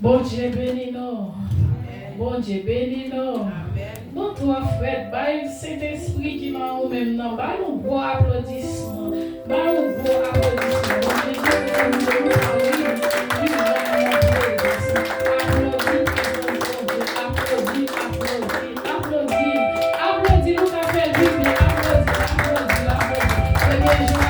Bon Dieu bénis nous. Bon Dieu bénis nous. Nous trois frères, le Saint-Esprit qui m'a ou même non, nous beau applaudissement. Nous beau applaudissement. Bon Dieu bénis nous. Applaudis, applaudis, applaudis, applaudis, nous avons fait du bien, applaudis, applaudis. Et les gens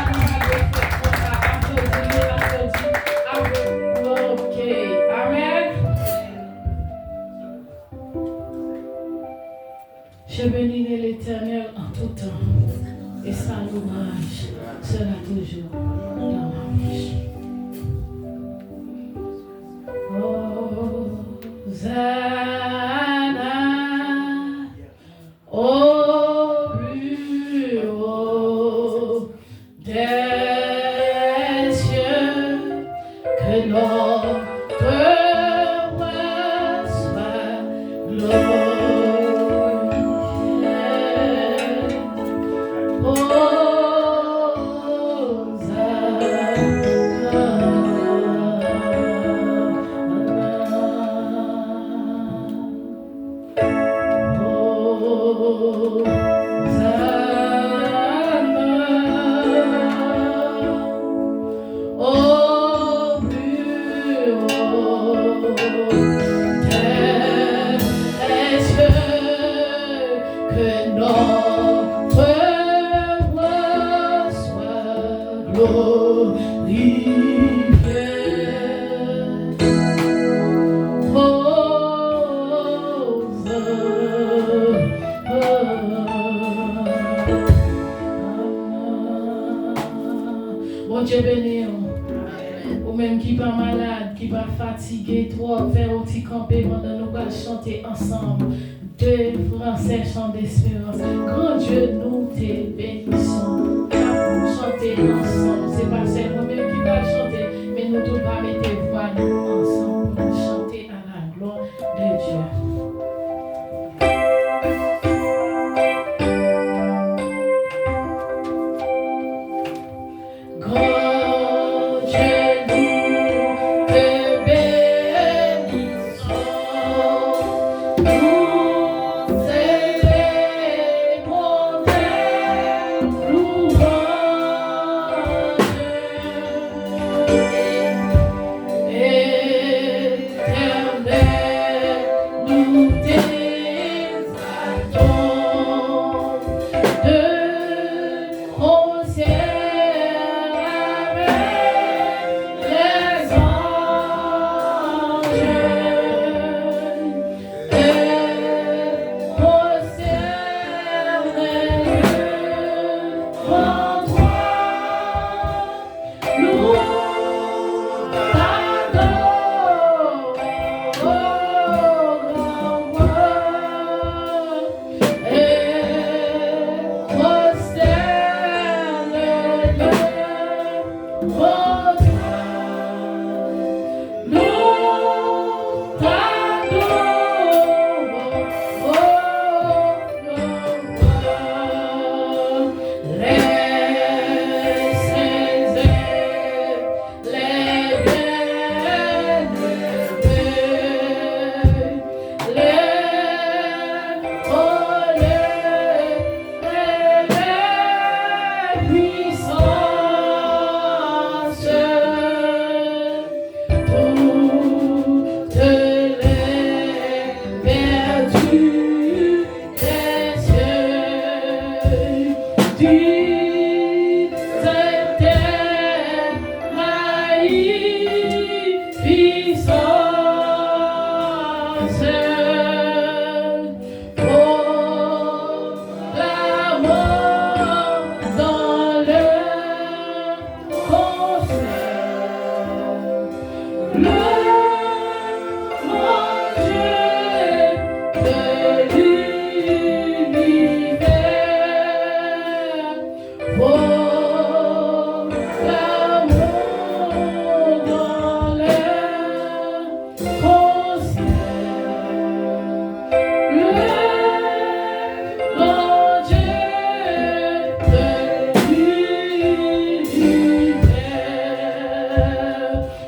je bénirai l'Éternel en tout temps, et sa louange sera toujours dans ma bouche. Hosanna, au plus haut des cieux, que notre roi soit glorifié. Bon Dieu béni, ou même qui pas malade, qui pas fatigué, trop faire un petit campé pendant nous allons chanter ensemble. Deux Français chants d'espérance. Grand Dieu, nous te bénissons. Chanter ensemble. C'est pas seulement même qui va chanter, mais nous tous va mettre voix nous ensemble pour chanter à la gloire de Dieu.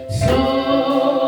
So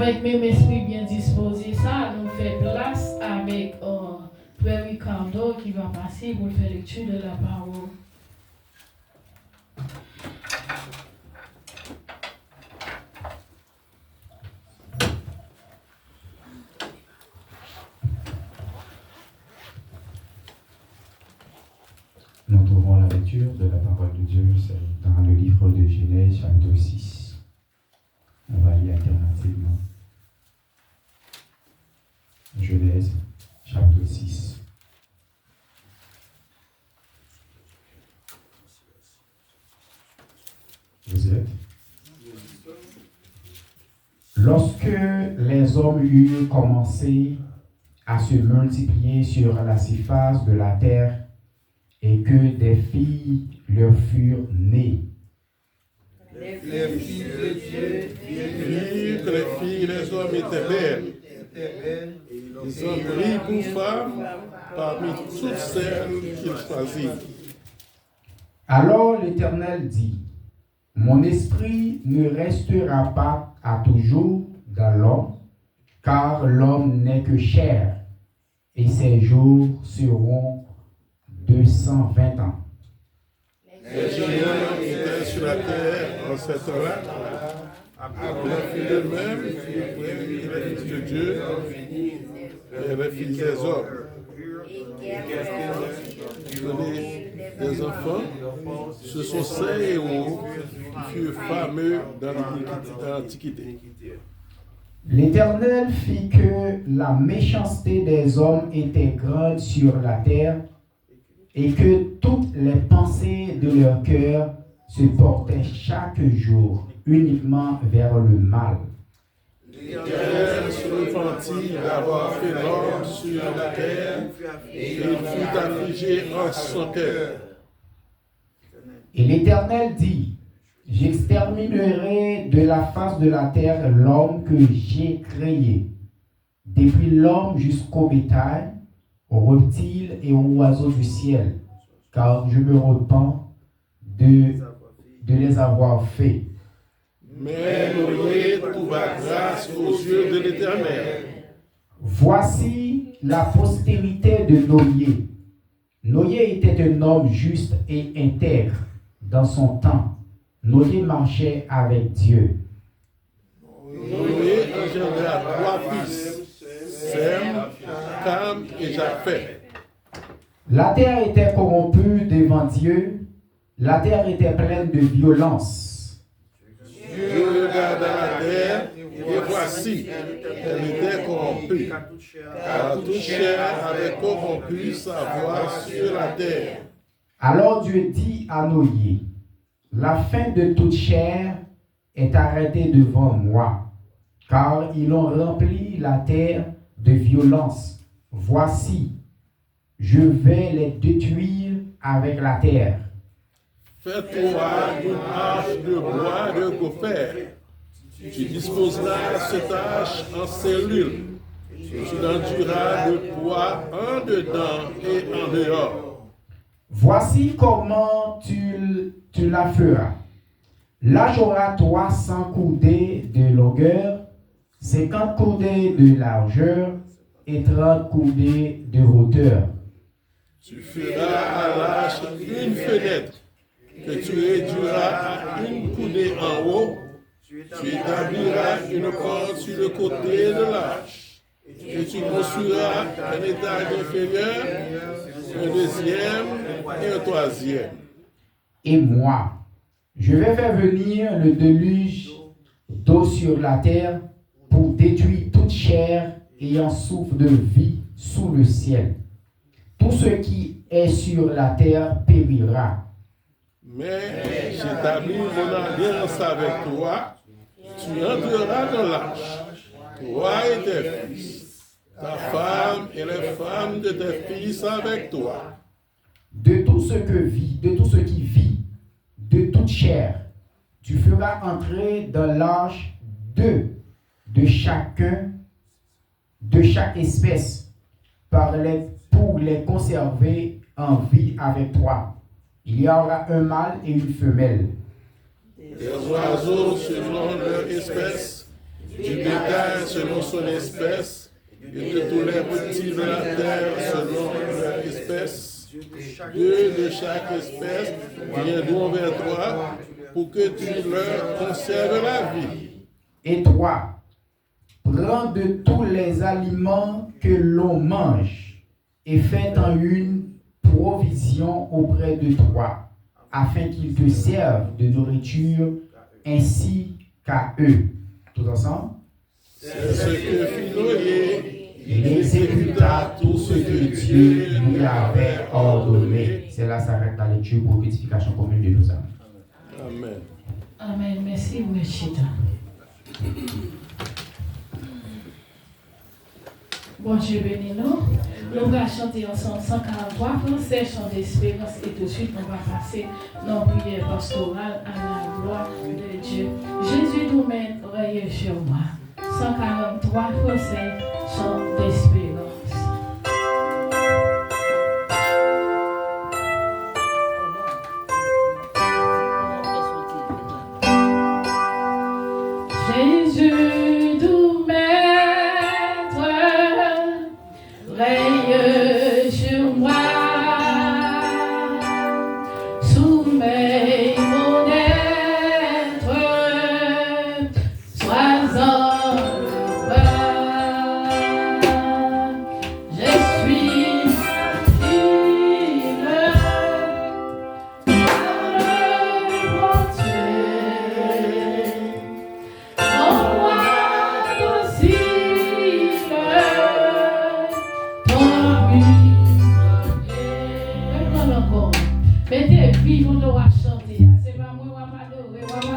Avec même esprit bien disposé, ça nous fait place avec Frère Ricardo qui va passer pour faire lecture de la parole. Nous trouvons la lecture de la parole de Dieu, c'est dans le livre de Genèse, chapitre 6. On va lire alternativement. Genèse, chapitre 6. Vous êtes? Lorsque les hommes eurent commencé à se multiplier sur la surface de la terre et que des filles leur furent nées, les filles de Dieu virent que les filles des hommes étaient belles. Ils ont pris pour femmes parmi toutes celles qu'ils choisirent. Alors l'Éternel dit, mon esprit ne restera pas à toujours dans l'homme, car l'homme n'est que chair, et ses jours seront 220 ans. Les géants étaient sur la terre en ce temps-là. Les filles elles-mêmes les filles de Dieu et les filles des hommes. Des enfants, ce sont ces héros qui furent fameux dans l'Antiquité. L'Éternel fit que la méchanceté des hommes était grande sur la terre et que toutes les pensées de leur cœur se portaient chaque jour uniquement vers le mal. L'Éternel se repentit d'avoir fait l'homme sur la terre et il fut affligé en son cœur. Et l'Éternel dit, j'exterminerai de la face de la terre l'homme que j'ai créé, depuis l'homme jusqu'au bétail, aux reptiles et aux oiseaux du ciel, car je me repens de les avoir faits. Mais Noé trouva grâce aux yeux de l'Éternel. Voici la postérité de Noé. Noé était un homme juste et intègre dans son temps. Noé marchait avec Dieu. Noé engendra 3 fils, Sem, Cam et Japheth. La terre était corrompue devant Dieu. La terre était pleine de violence. Dieu regarda la terre, et voici, elle était corrompue, car toute chair avait corrompu sa voie sur la terre. Alors Dieu dit à Noé, la fin de toute chair est arrêtée devant moi, car ils ont rempli la terre de violence. Voici, je vais les détruire avec la terre. Fais-toi une arche de bois de gopher. Tu disposeras cette arche en cellules. Tu l'enduras de poids en dedans et en dehors. Voici comment tu la feras. L'arche aura 300 coudées de longueur, 50 coudées de largeur et 30 coudées de hauteur. Tu feras à l'arche une fenêtre que tu réduiras à une coudée en haut. Tu établiras une corde sur le côté de l'arche. Et tu construiras un étage inférieur, un deuxième et un troisième. Et moi, je vais faire venir le déluge d'eau sur la terre pour détruire toute chair ayant souffle de vie sous le ciel. Tout ce qui est sur la terre périra. Mais j'établis mon alliance avec toi. Tu entreras dans l'arche, toi et tes fils, ta femme et les femmes de tes fils avec toi. De tout ce qui vit, de toute chair, tu feras entrer dans l'arche deux de chaque espèce, pour les conserver en vie avec toi. Il y aura un mâle et une femelle. Des oiseaux selon leur espèce, du bétail selon son espèce, et de tous les petits de la terre selon leur espèce. 2 de chaque espèce viendront vers toi pour que tu leur conserves la vie. Et toi, prends de tous les aliments que l'on mange et fais en une provision auprès de toi, afin qu'ils te servent de nourriture ainsi qu'à eux. Tous ensemble? C'est ce que fit Noé. Il exécuta tout ce que Dieu lui avait ordonné. C'est là s'arrête la lecture pour l'édification commune de nos âmes. Amen. Amen. Merci, Meshita. Bon Dieu béni nous. Nous allons chanter ensemble 143 français, chant d'espérance, et tout de suite on va passer dans la prière pastorale à la gloire de Dieu. Jésus nous met oreille sur moi. 143 français, chant d'espérance. Jésus nous maître, règne sur moi, soumets mon être, sois en roi. Je suis libre par le bon Dieu. Ton roi docile, ton but est. Reprends encore. Mettez vivre, on doit chanter. C'est pas moi, on va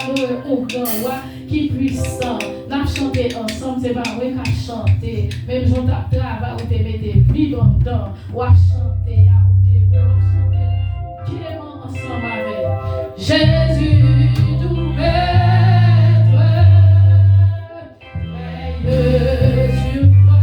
adorer au grand roi qui est puissant. N'a chanté ensemble, c'est pas moi qui a chanté. Même si on t'a travaillé, on te mettez vivre dedans. On va chanter, on va chanter. Clément ensemble avec Jésus, nous maître, règne sur toi.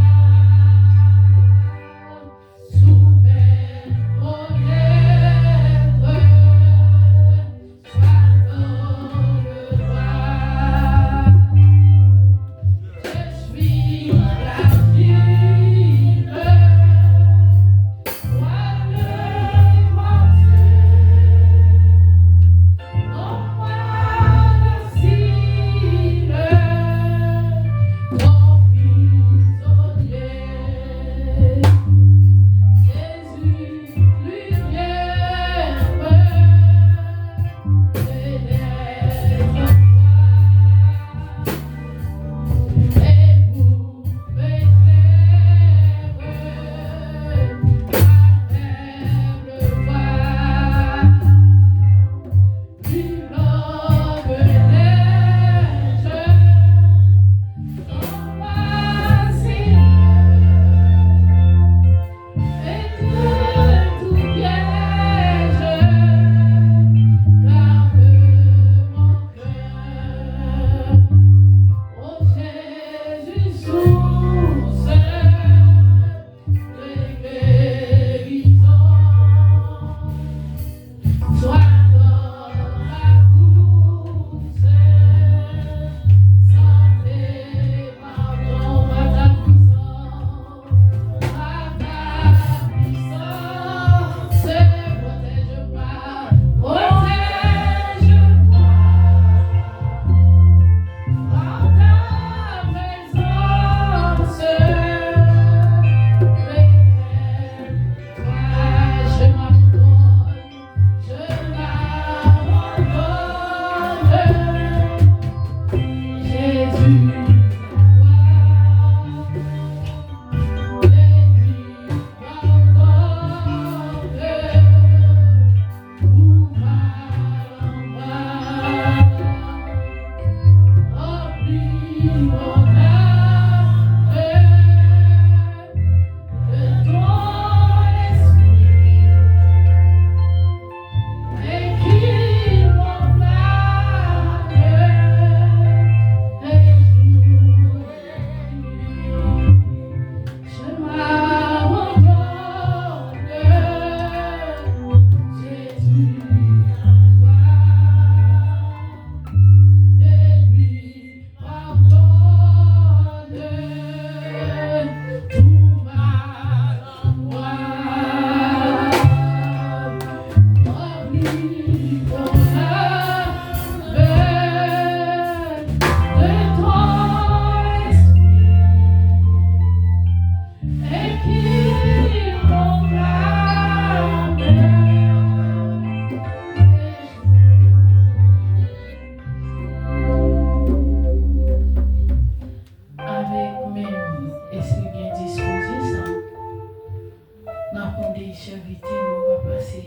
inviter, nous va passer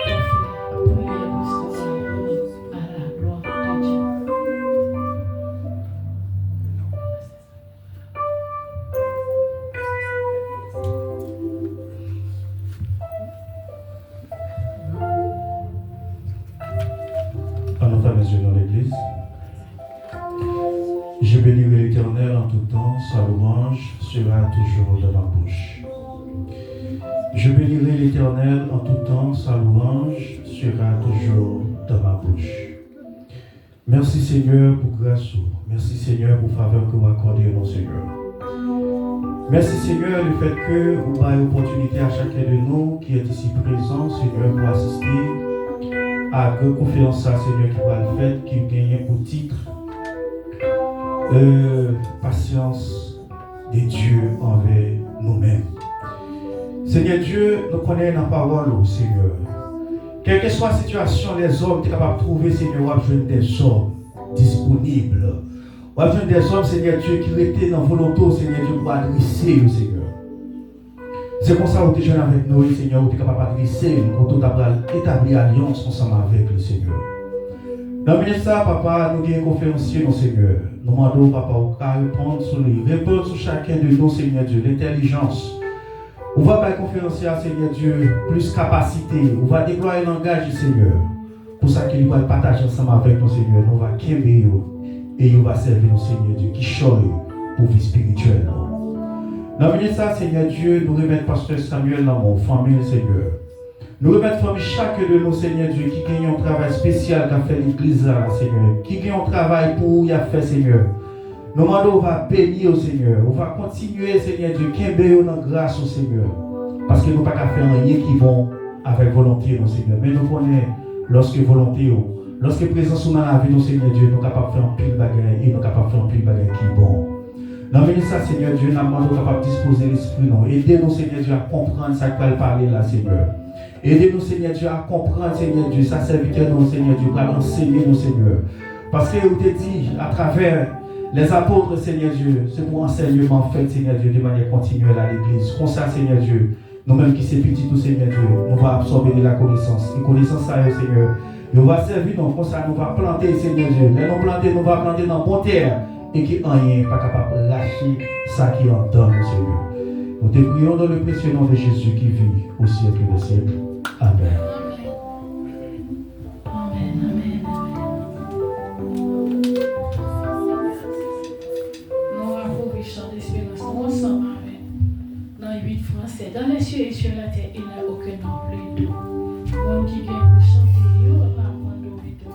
pour faire prière restaurant à la gloire de Dieu. On ferme les yeux dans l'église. Je bénirai l'Éternel en tout temps, sa louange sera toujours dans ma bouche. Je bénirai l'Éternel en tout temps, sa louange sera toujours dans ma bouche. Merci Seigneur pour grâce. Merci Seigneur pour faveur que vous accordez au Seigneur. Merci Seigneur le fait que vous avez l'opportunité à chacun de nous qui est ici présent, Seigneur, pour assister à la conférence, Seigneur, qui va le faire, qui gagne pour titre patience de Dieu envers nous-mêmes. Seigneur Dieu, nous connaissons la parole, Seigneur. Quelle que soit la situation, les hommes sont capables de trouver, Seigneur, on a besoin des hommes disponibles. On a besoin des hommes, Seigneur Dieu, qui étaient dans la volonté, Seigneur Dieu, pour adresser, Seigneur. C'est comme ça que tu es avec nous, Seigneur, où tu es capable d'adresser, quand tu as établi alliance ensemble avec le Seigneur. Dans le ça, papa, nous avons conférencier, nos Seigneur. Nous demandons, papa, à répondre sur chacun de nous, Seigneur Dieu, l'intelligence. On va pas conférencier à Seigneur Dieu, plus capacité. On va déployer le langage du Seigneur. Pour ça qu'il va partager ensemble avec nous, Seigneur. Nous va qu'aimer et on va servir nos Seigneur Dieu qui choisit pour vie spirituelle. Dans le ça, Seigneur Dieu, nous remettons Pasteur Samuel dans mon famille, Seigneur. Nous remettons famille chaque de nous, Seigneur Dieu, qui gagne un travail spécial qu'a fait l'église, Seigneur. Qui gagne un travail pour y a fait, Seigneur. Nous demandons, on va bénir au Seigneur. On va continuer, Seigneur Dieu, qui est dans grâce au Seigneur. Parce que nous n'avons pas qu'à faire rien qui vont avec volonté, mon Seigneur. Mais nous connaissons, lorsque volonté, lorsque présence dans la vie, nous, Seigneur Dieu, nous sommes capables de faire un pile de bagaille et nous sommes capables de faire un pile de bagaille qui est bon. Dans le ça, Seigneur Dieu, nous sommes capables de disposer l'esprit. Aidez-nous, Seigneur Dieu, à comprendre ce qu'il va parler là, Seigneur. Aidez-nous, Seigneur Dieu, à comprendre, Seigneur Dieu, sa serviteur, nous, Seigneur Dieu, pour enseigner nous, Seigneur. Parce que vous te dit, à travers les apôtres, Seigneur Dieu, c'est pour enseignement fait, Seigneur Dieu, de manière continuelle à l'église. Comme ça, Seigneur Dieu, nous-mêmes qui sommes petits, tout, Seigneur Dieu, nous allons absorber de la connaissance. Et connaissance, ça, Seigneur, nous va servir, donc, comme ça, nous va planter, Seigneur Dieu. Mais nous planter, nous va planter dans bon terre. Et qui rien pas capable de lâcher ça qui entend, Seigneur. Nous te prions dans le précieux nom de Jésus qui vit au siècle des siècles. Amen. Amen, amen, amen. Nous avons chant d'espérance, nous ensemble, amen. Dans 8 français, dans les cieux et sur la terre, il n'y a aucun nom plus doux. Moi qui viens pour chanter, yo, la moindre de tout,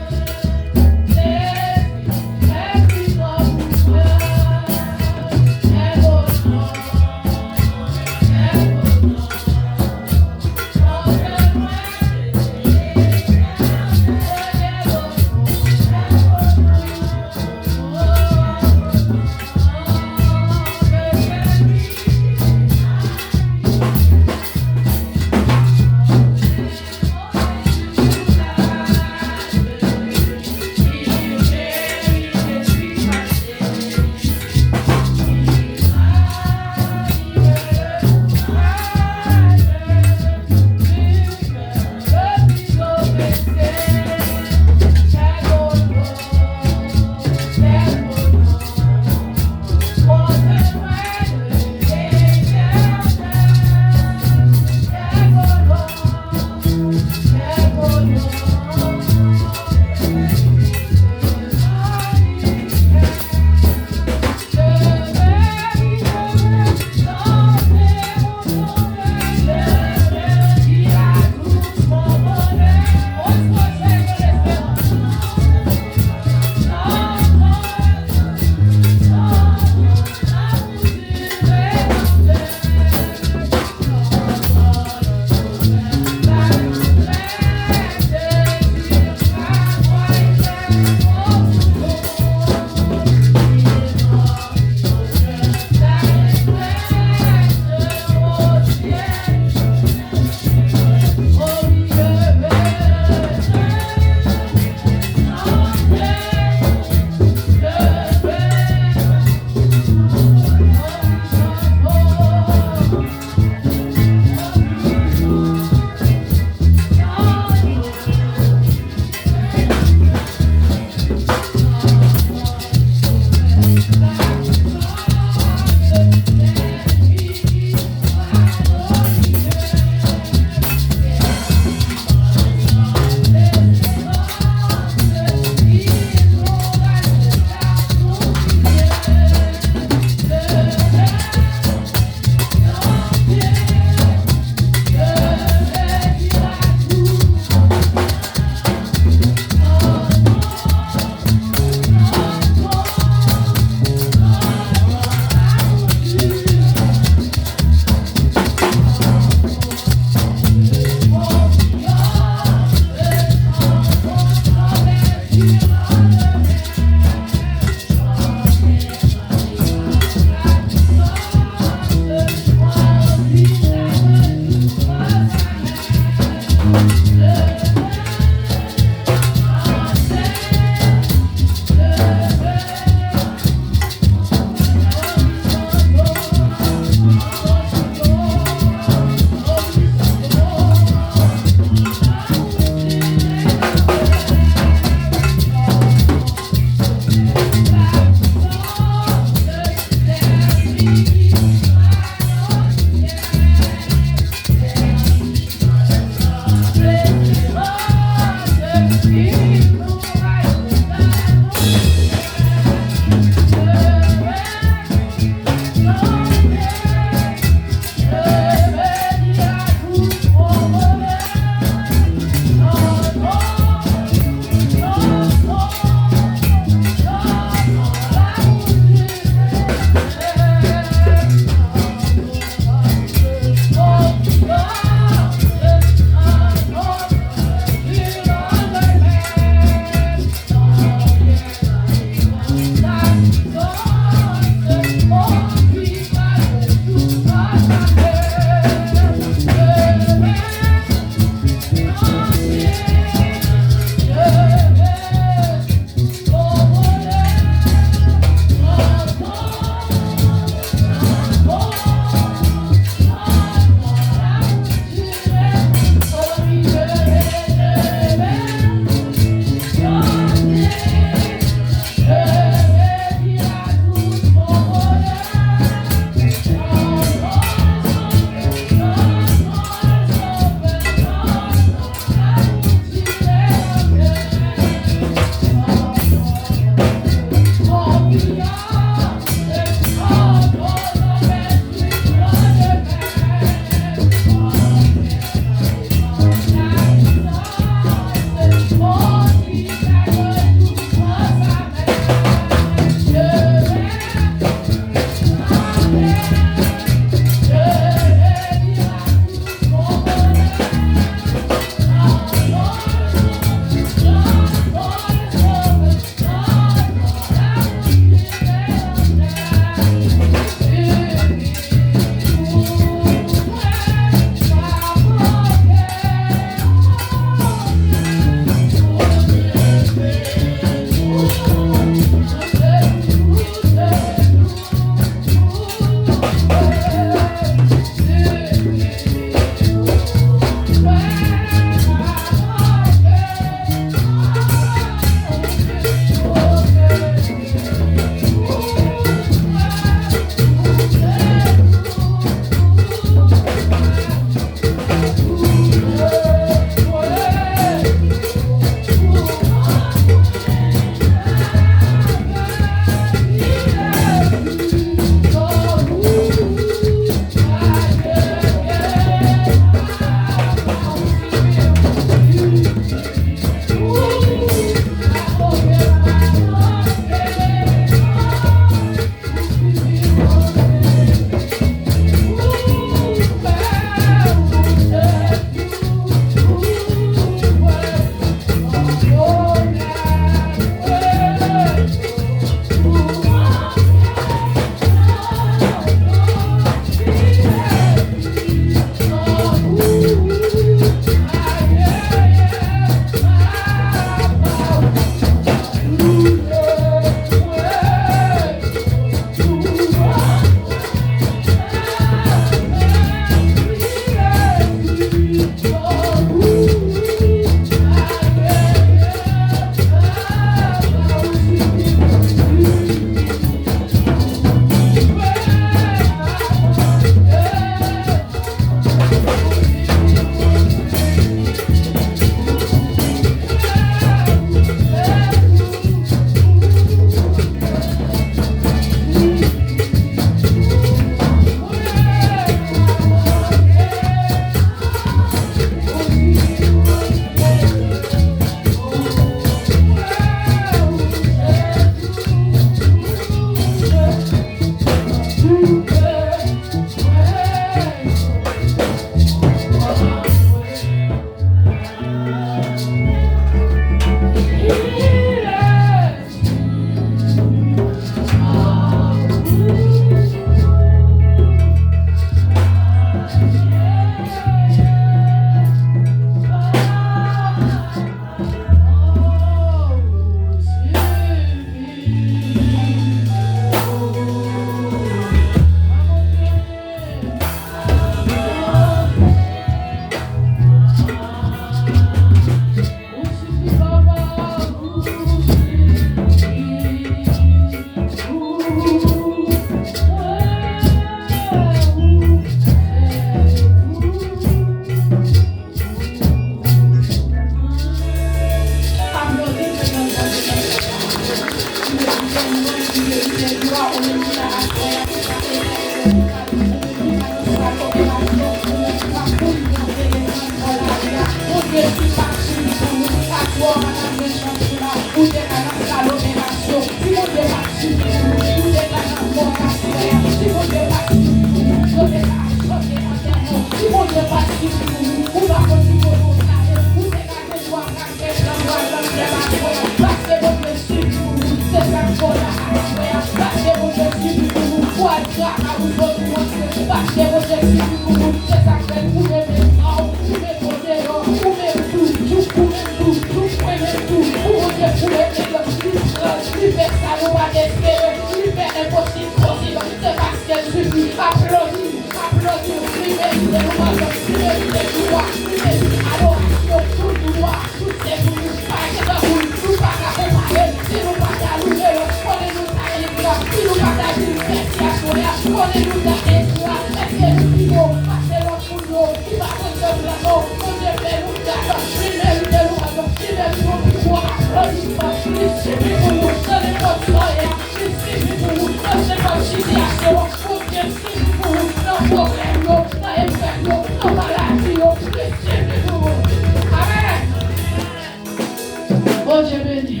Bon Dieu béni.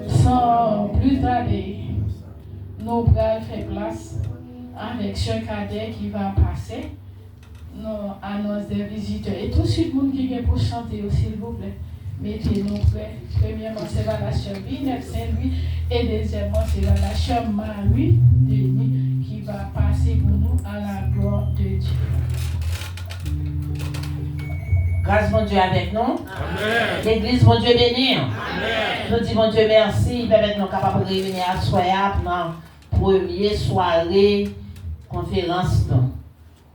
Sans plus tarder, nous allons faire place avec ce cadet qui va passer. Nous annonce des visiteurs. Et tout de suite, le monde qui vient pour chanter, s'il vous plaît. Mettez-nous prêts. Premièrement, c'est la sœur Binette Saint-Louis. Et deuxièmement, c'est la sœur Marie Denis qui va passer pour nous à la gloire de Dieu. Grâce mon Dieu avec nous. Amen. L'église, mon Dieu béni. Amen. Nous disons, mon Dieu, merci. Il permet nous capables de réunir à Soya pour la première soirée conférence.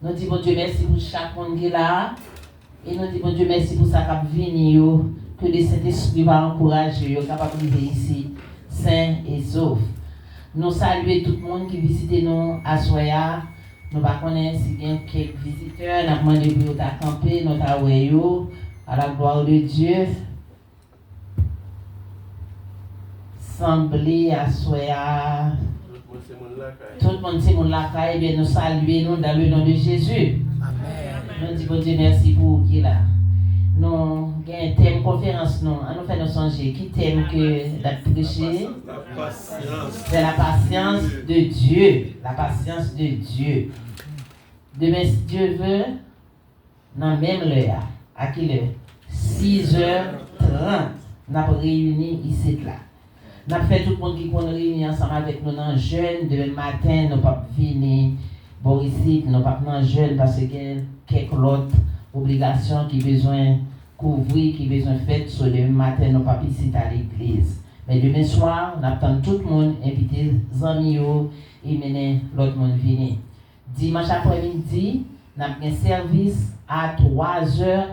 Nous disons, mon Dieu, merci pour chaque monde qui est là. Et nous disons, mon Dieu, merci pour ça qui est venu. Que le Saint-Esprit va encourager, capable de vivre ici, sain et sauf. Nous saluons tout le monde qui visite nous à Soya. Nous ne connaissons pas si bien quelques visiteurs. Nous avons demandé pour camper, nous avons à la gloire de Dieu. Semblé à Soya. Tout le monde c'est mon lacaille. Eh bien, nous saluons nous dans le nom de Jésus. Amen. Nous disons Dieu merci pour vous qui est là. Nous avons un thème conférence. Nous fait nous songer. Qui thème que la prêcher? La patience. C'est la patience de Dieu. La patience de Dieu. Demain, si Dieu veut, dans le même heure, à quelle heure? 6h30, nous avons réuni ici là. Nous avons fait tout le monde qui peut réunir ensemble avec nous dans le jeûne. Demain matin, nous ne pouvons pas venir pour ici, nous ne pouvons pas dans le jeûne parce qu'il y a quelques autres obligations qui ont besoin de couvrir, qui ont besoin de faire. So, demain matin, nous ne pouvons pas ici à l'église. Mais demain soir, nous attendons tout le monde, inviter les amis et mener l'autre monde venir. Dimanche après-midi, nous avons un service à 3h30.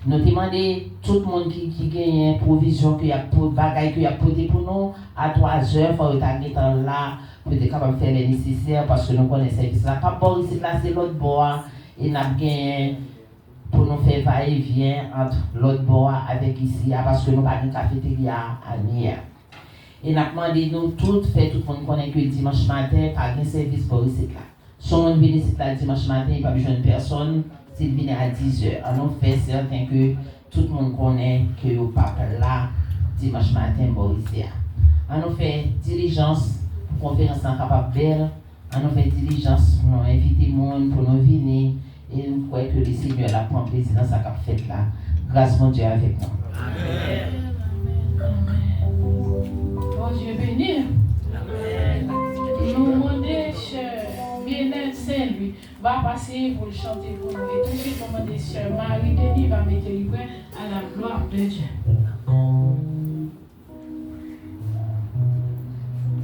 Nous demandons tout le monde qui gagne provision, qui a pour bagaille, qui a posé pour nous à 3h, il faut être là pour être capable de faire les nécessaires parce que nous connaissons le service là. Pas bon ici, là c'est l'autre bois et nous avons gagné pour nous faire va-et-vient entre l'autre bois avec ici parce que nous avons une cafétéria à Nia. Et nous avons demandé nous tous, fait tout le monde connaît que dimanche matin, pas de service pour ici là. Si on vient ici là dimanche matin, il n'y a pas besoin de personne. S'il vient à 10h, on fait certain que tout le monde connaît que le pape là dimanche matin ici. On fait diligence pour conférence capable belle. On fait diligence pour nous inviter le monde, pour nous venir. Et nous croyons que le Seigneur a pris plaisir dans sa fête là. Grâce mon Dieu avec nous. Amen. Bon Dieu béni. Amen. Nous demandons, cher Binette Saint-Louis, va passer pour le chanter pour nous. Et tout de suite, on demande, cher Marie Denis va mettre le point à la gloire de Dieu.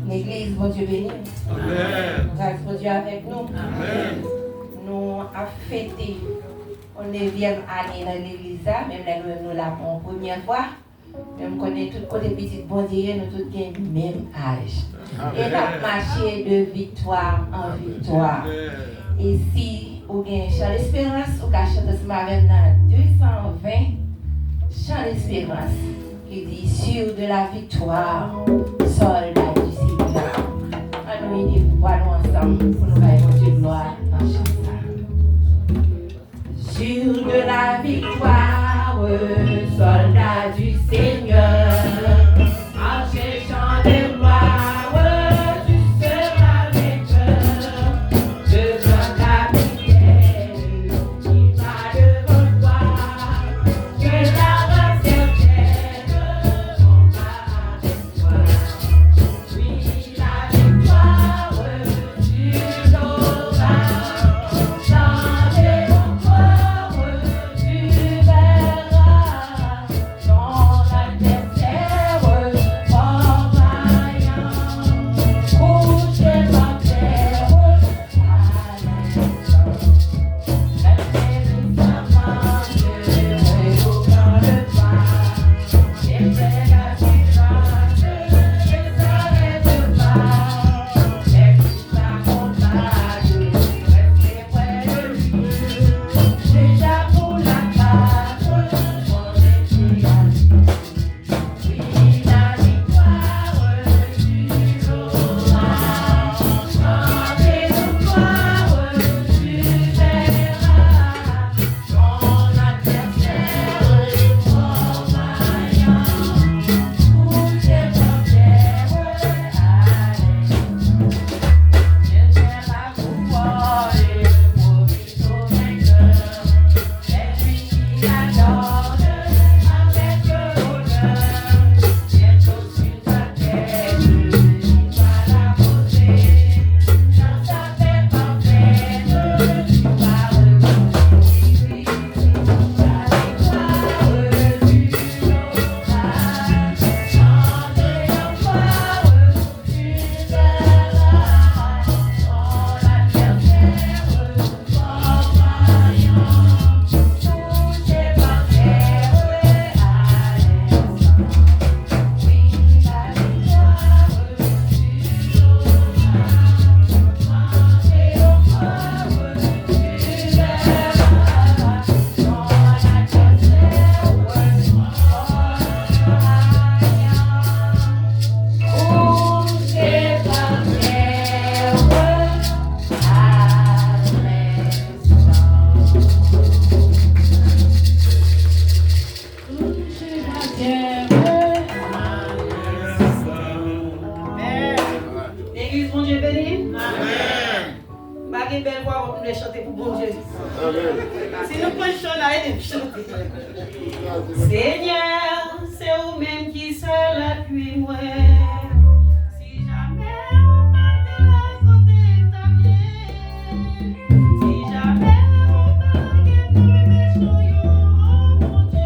L'église, mon Dieu béni. Amen. Grâce mon Dieu avec nous. Amen. Nous avons fêté une 9e année dans l'église, même là nous l'avons pour la première fois. Même connaît tout côté petit bon Dieu, nous tous avons le même âge. Et nous avons marché de victoire en victoire. Et si vous avez un chant d'espérance, vous pouvez chanter ce matin dans 220 chant d'espérance qui dit sur de la victoire, une belle voix, on peut chanter pour bon Dieu. Si nous prenons chanter, nous chanter. Seigneur, c'est vous-même qui seul appuie moi. Si jamais on va te raconter ta vie, si jamais on va te raconter mon Dieu,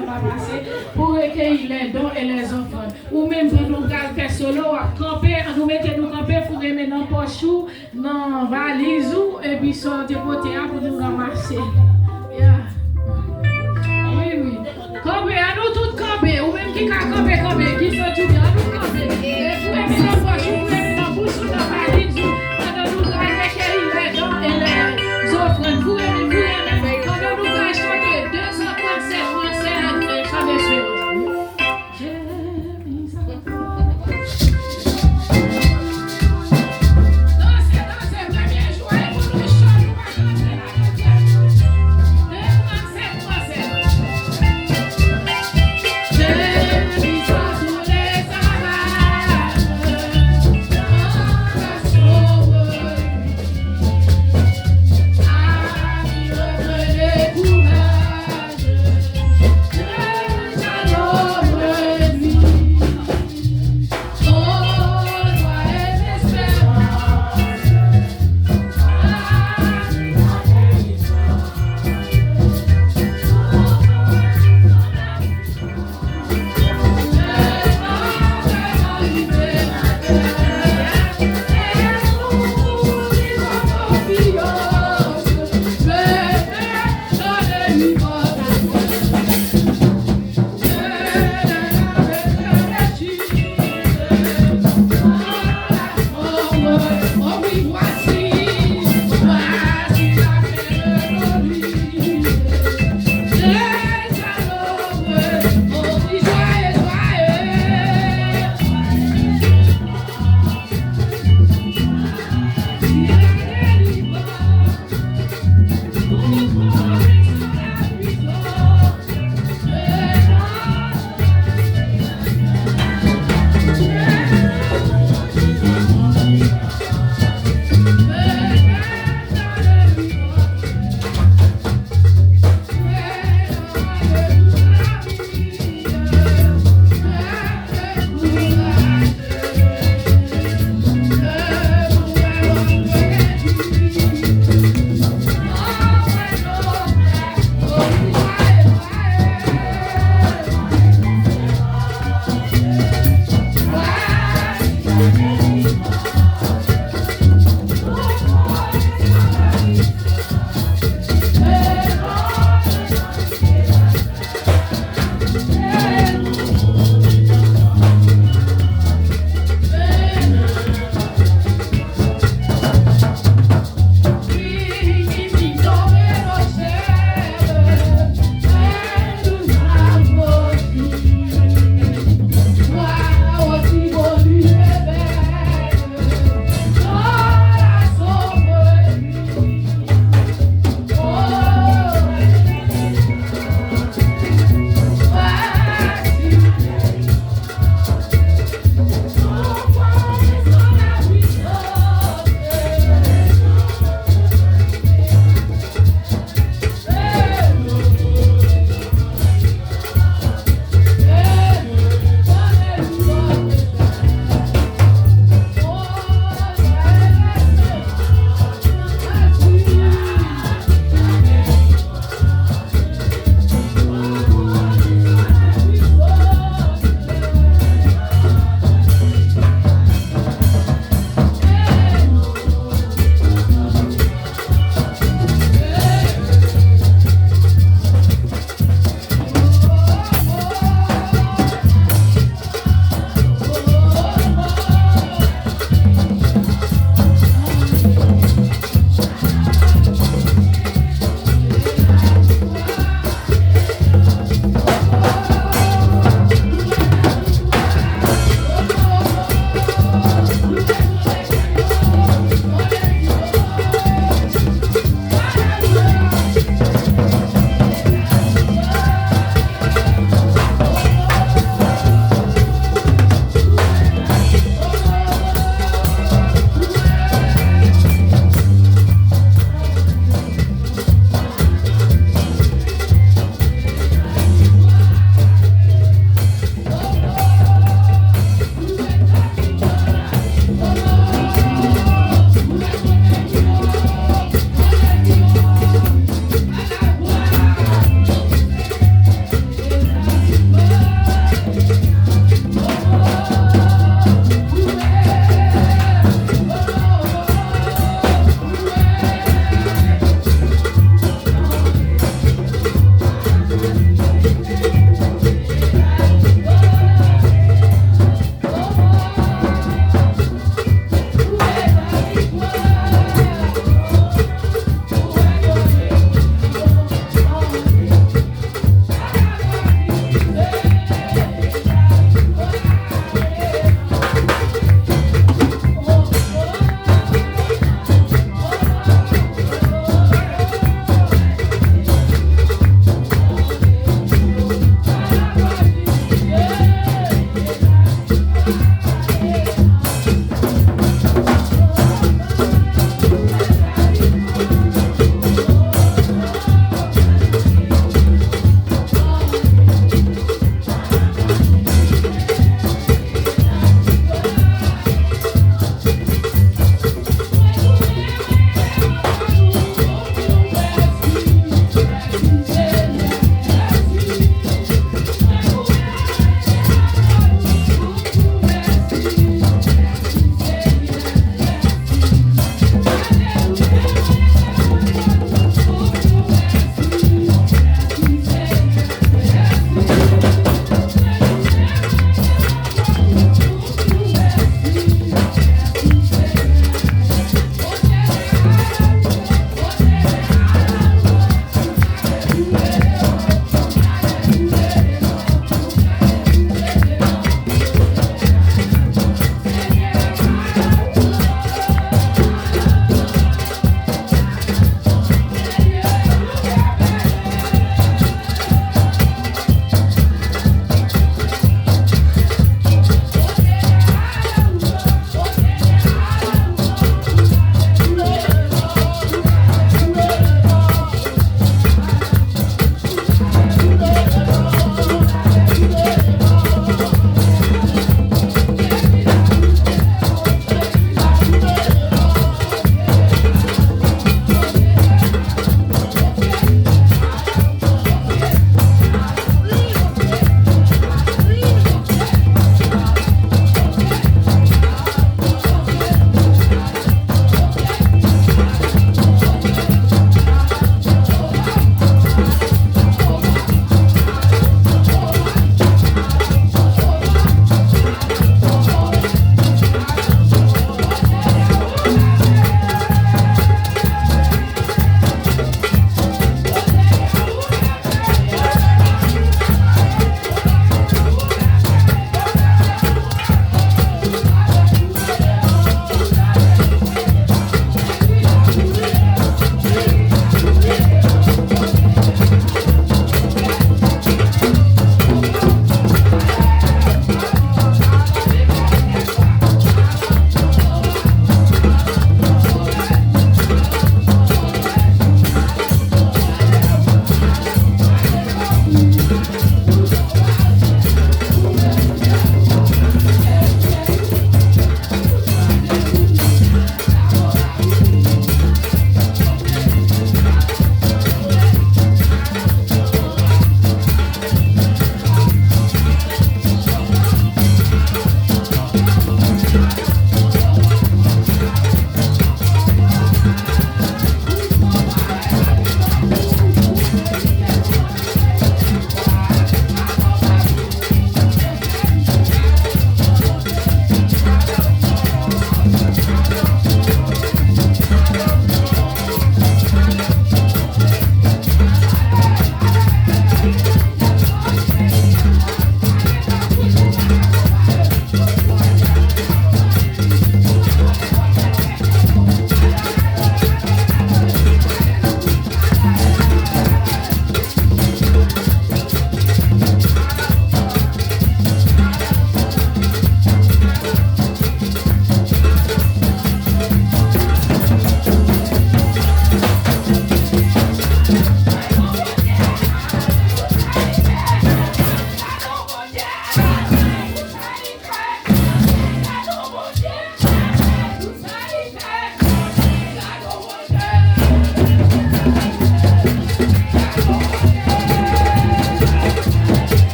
on va pas pour recueillir les dons et les offrandes. Ou même pour nous garder solo, camper, nous mettons nous camper pour remettre dans poche ou dans valise et puis sortir côté pour nous ramasser. Oui. Camper, à nous tous camper, ou même qui camper, qui sont tout bien, nous camper. Et pour remettre dans poche ou même dans bouche ou dans valise, quand nous recueillir les dons et les offrandes. Vous remettez, quand nous allons chanter 237 français, chant d'espérance.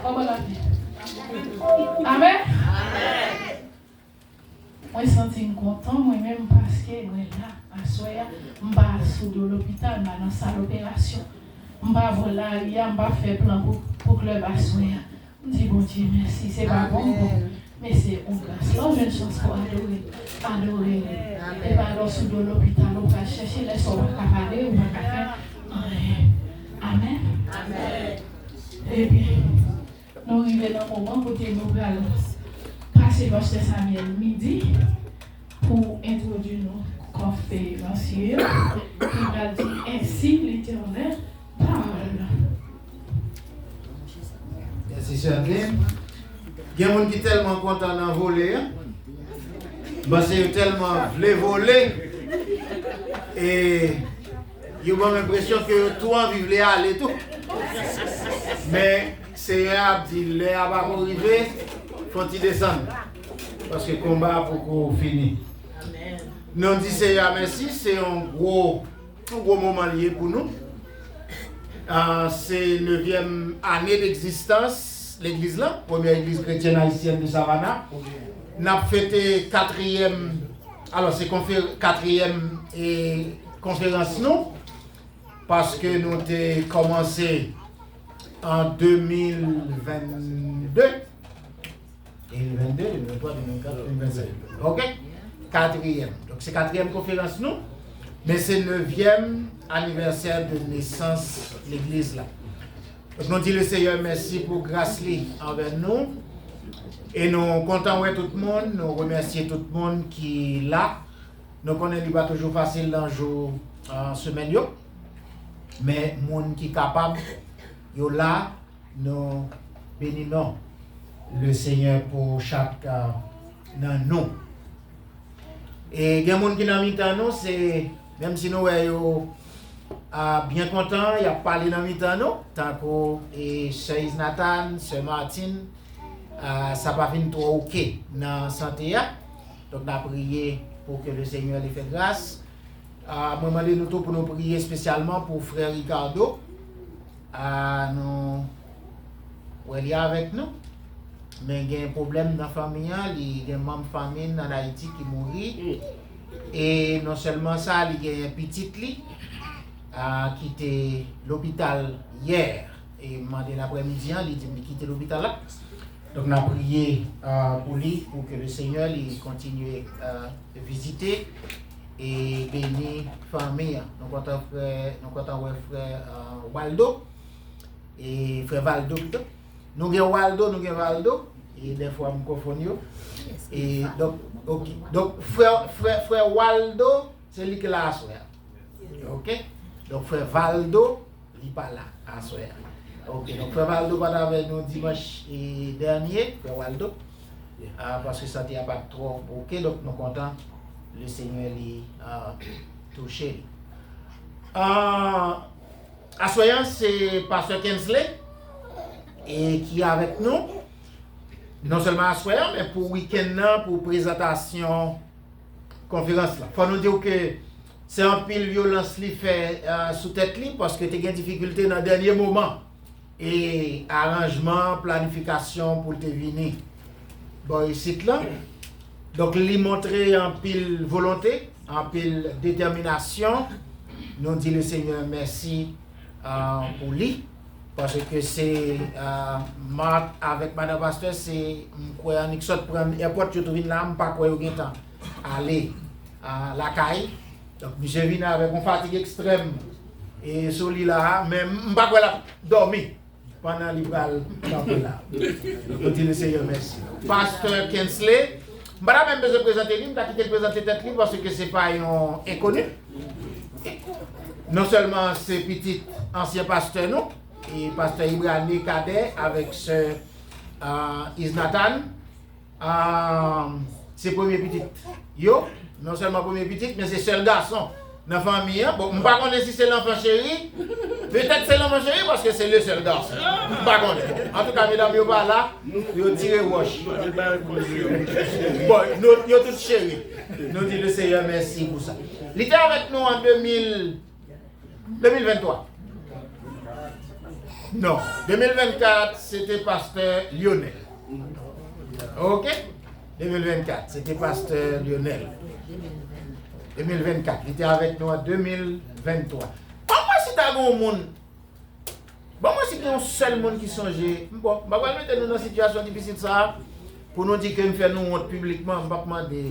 Comment la vie? Amen. Moi, je suis content, moi-même, parce que moi, là, à soya, je suis sous l'hôpital, je suis dans la salle d'opération. Je suis là, je vais faire plan pour que le club à soya. Je dis, bon Dieu, merci, c'est pas bon, mais c'est une grâce. Là, j'ai une chance pour adorer. Et bien, alors, sous l'hôpital, on va chercher les soins, on va parler, on va faire. Amen. Eh bien, nous arrivons dans le moment où nous allons passer Pasteur Samuel midi pour introduire nos conférenciers qui va dire ainsi l'Éternel parle. Merci Charline. Il y a des gens qui sont tellement contents d'en voler. Parce qu'ils tellement voulaient voler. Et ils ont l'impression que tout en vivre les aller et tout. Mais c'est un dit les à pas arriver, faut-il descendre. Parce que le combat pour fini. Nous disons Seigneur merci, c'est un gros moment lié pour nous. C'est la 9e année d'existence, l'église là, première église chrétienne haïtienne de Savannah. Nous avons fêté 4e, alors c'est 4e conférence nous, parce que nous avons commencé en 2022. 2022, 2023, 2024, 2025. Ok? 4e. Donc c'est 4e conférence nous, mais c'est 9e anniversaire de naissance de l'église là. Donc nous disons le Seigneur merci pour grâce envers nous. Et nous sommes contents de tout le monde, nous remercions tout le monde qui est là. Nous connaissons pas toujours facile dans le jour en semaine, mais les gens qui sont capables, yo là, nous bénissons le Seigneur pour chaque dans nous. Et il y a des gens qui sont dans nous, c'est même si nous sommes bien contents, il y a parlé dans nous, tant que Sœur Nathan, Sœur Martine, ça va venir trop ok dans la santé. Donc nous avons prié pour que le Seigneur les fasse grâce. Nous demandons pour nous prier spécialement pour frère Ricardo. Il est avec nous. Mais il y a un problème dans la famille, il y a un membre de famille en Haïti qui mourit. Et non seulement ça, il y a un petit qui quitté l'hôpital hier. Et demandé l'après-midi, il dit qu'il quitté l'hôpital là. Donc on a prié pour lui, pour que le Seigneur continue de visiter et bénir la famille. Nous comptons frère Waldo et frère Valdo plutôt. Nous avons Waldo, nous avons Valdo, et des fois je me confonds. Et donc, ok. Donc frère Waldo, c'est lui qui est là à soir. Ok? Donc frère Valdo, il n'est pas là à soir. Ok, donc frère Waldo va avec nous dimanche dernier, frère Waldo, parce que ça n'a pas trop ok, donc nous sommes contents, le Seigneur l'a touché. À soyant, c'est Pasteur Kensley et qui est avec nous, non seulement à soyant, mais pour week-end, pour présentation conférence là. Il faut nous dire que c'est un pile violence qui fait sous tête libre parce que tu as des difficultés dans le dernier moment. Et arrangement, planification pour te venir. Bon, ici là. Donc, lui montrer en pile volonté, en pile détermination. Nous disons le Seigneur merci pour lui. Parce que c'est avec Madame Pasteur, c'est quoi Nixon prendre airport, je trouve là, pas quoi au temps aller à la caille. Donc, je viens avec une fatigue extrême. Et sur lui là, mais je ne pas dormir. Pendant l'Ibral, là. Nous disons le Seigneur merci. Pasteur Kensley, je n'ai pas même besoin de présenter lui, je vais quitter présenter tête libre parce que ce n'est pas un inconnu. Non seulement c'est petit ancien pasteur, nous, et pasteur Ibrahim Kader avec ce Isnatan, c'est premier petit. Yo, non seulement premier petit, mais c'est seul garçon. Dans la famille, bon, je ne sais pas si c'est l'enfant chéri. Peut-être c'est l'enfant chéri parce que c'est le seul garçon. Je ne sais pas. En tout cas, mesdames, vous pas là, vous tirez wash. Bon, nous sommes tous chéris. Nous disons le Seigneur merci pour ça. Il était avec nous en 2023. Non, 2024, c'était pasteur Lionel. Ok? 2024, c'était pasteur Lionel. 2024, il était avec nous en 2023. Comment si t'as un monde? Bon, moi, si il y a un seul monde qui songeait, bon, je vais mettre nous dans une situation difficile ça, pour nous dire que nous faisons nous honte publiquement, je vais demander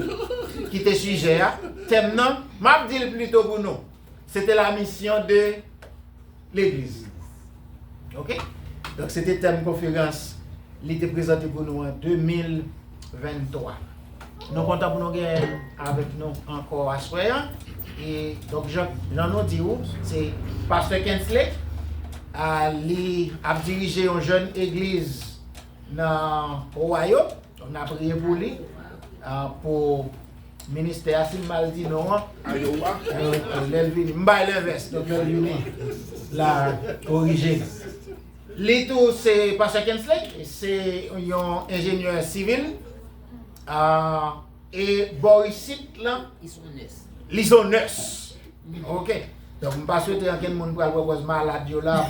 quitter le sujet. Thème non, je vais dire plutôt pour nous. C'était la mission de l'Église. Ok? Donc, c'était thème conférence. Il était présenté pour nous en 2023. Nous sommes contents pour nous gagner avec nous encore à soir. Et donc, j'en ai dit où? C'est Pasteur Kensley. Il a dirigé une jeune église dans Ohio. On a prié pour lui. Pour le ministère, si je mal dit non. Iowa. L'inverse. Donc, la origine. L'étou, c'est Pasteur Kensley. C'est un ingénieur civil. Et Boris là, ils sont neufs. Ok. Donc, je ne pas souhaiter à quelqu'un qui a malade là.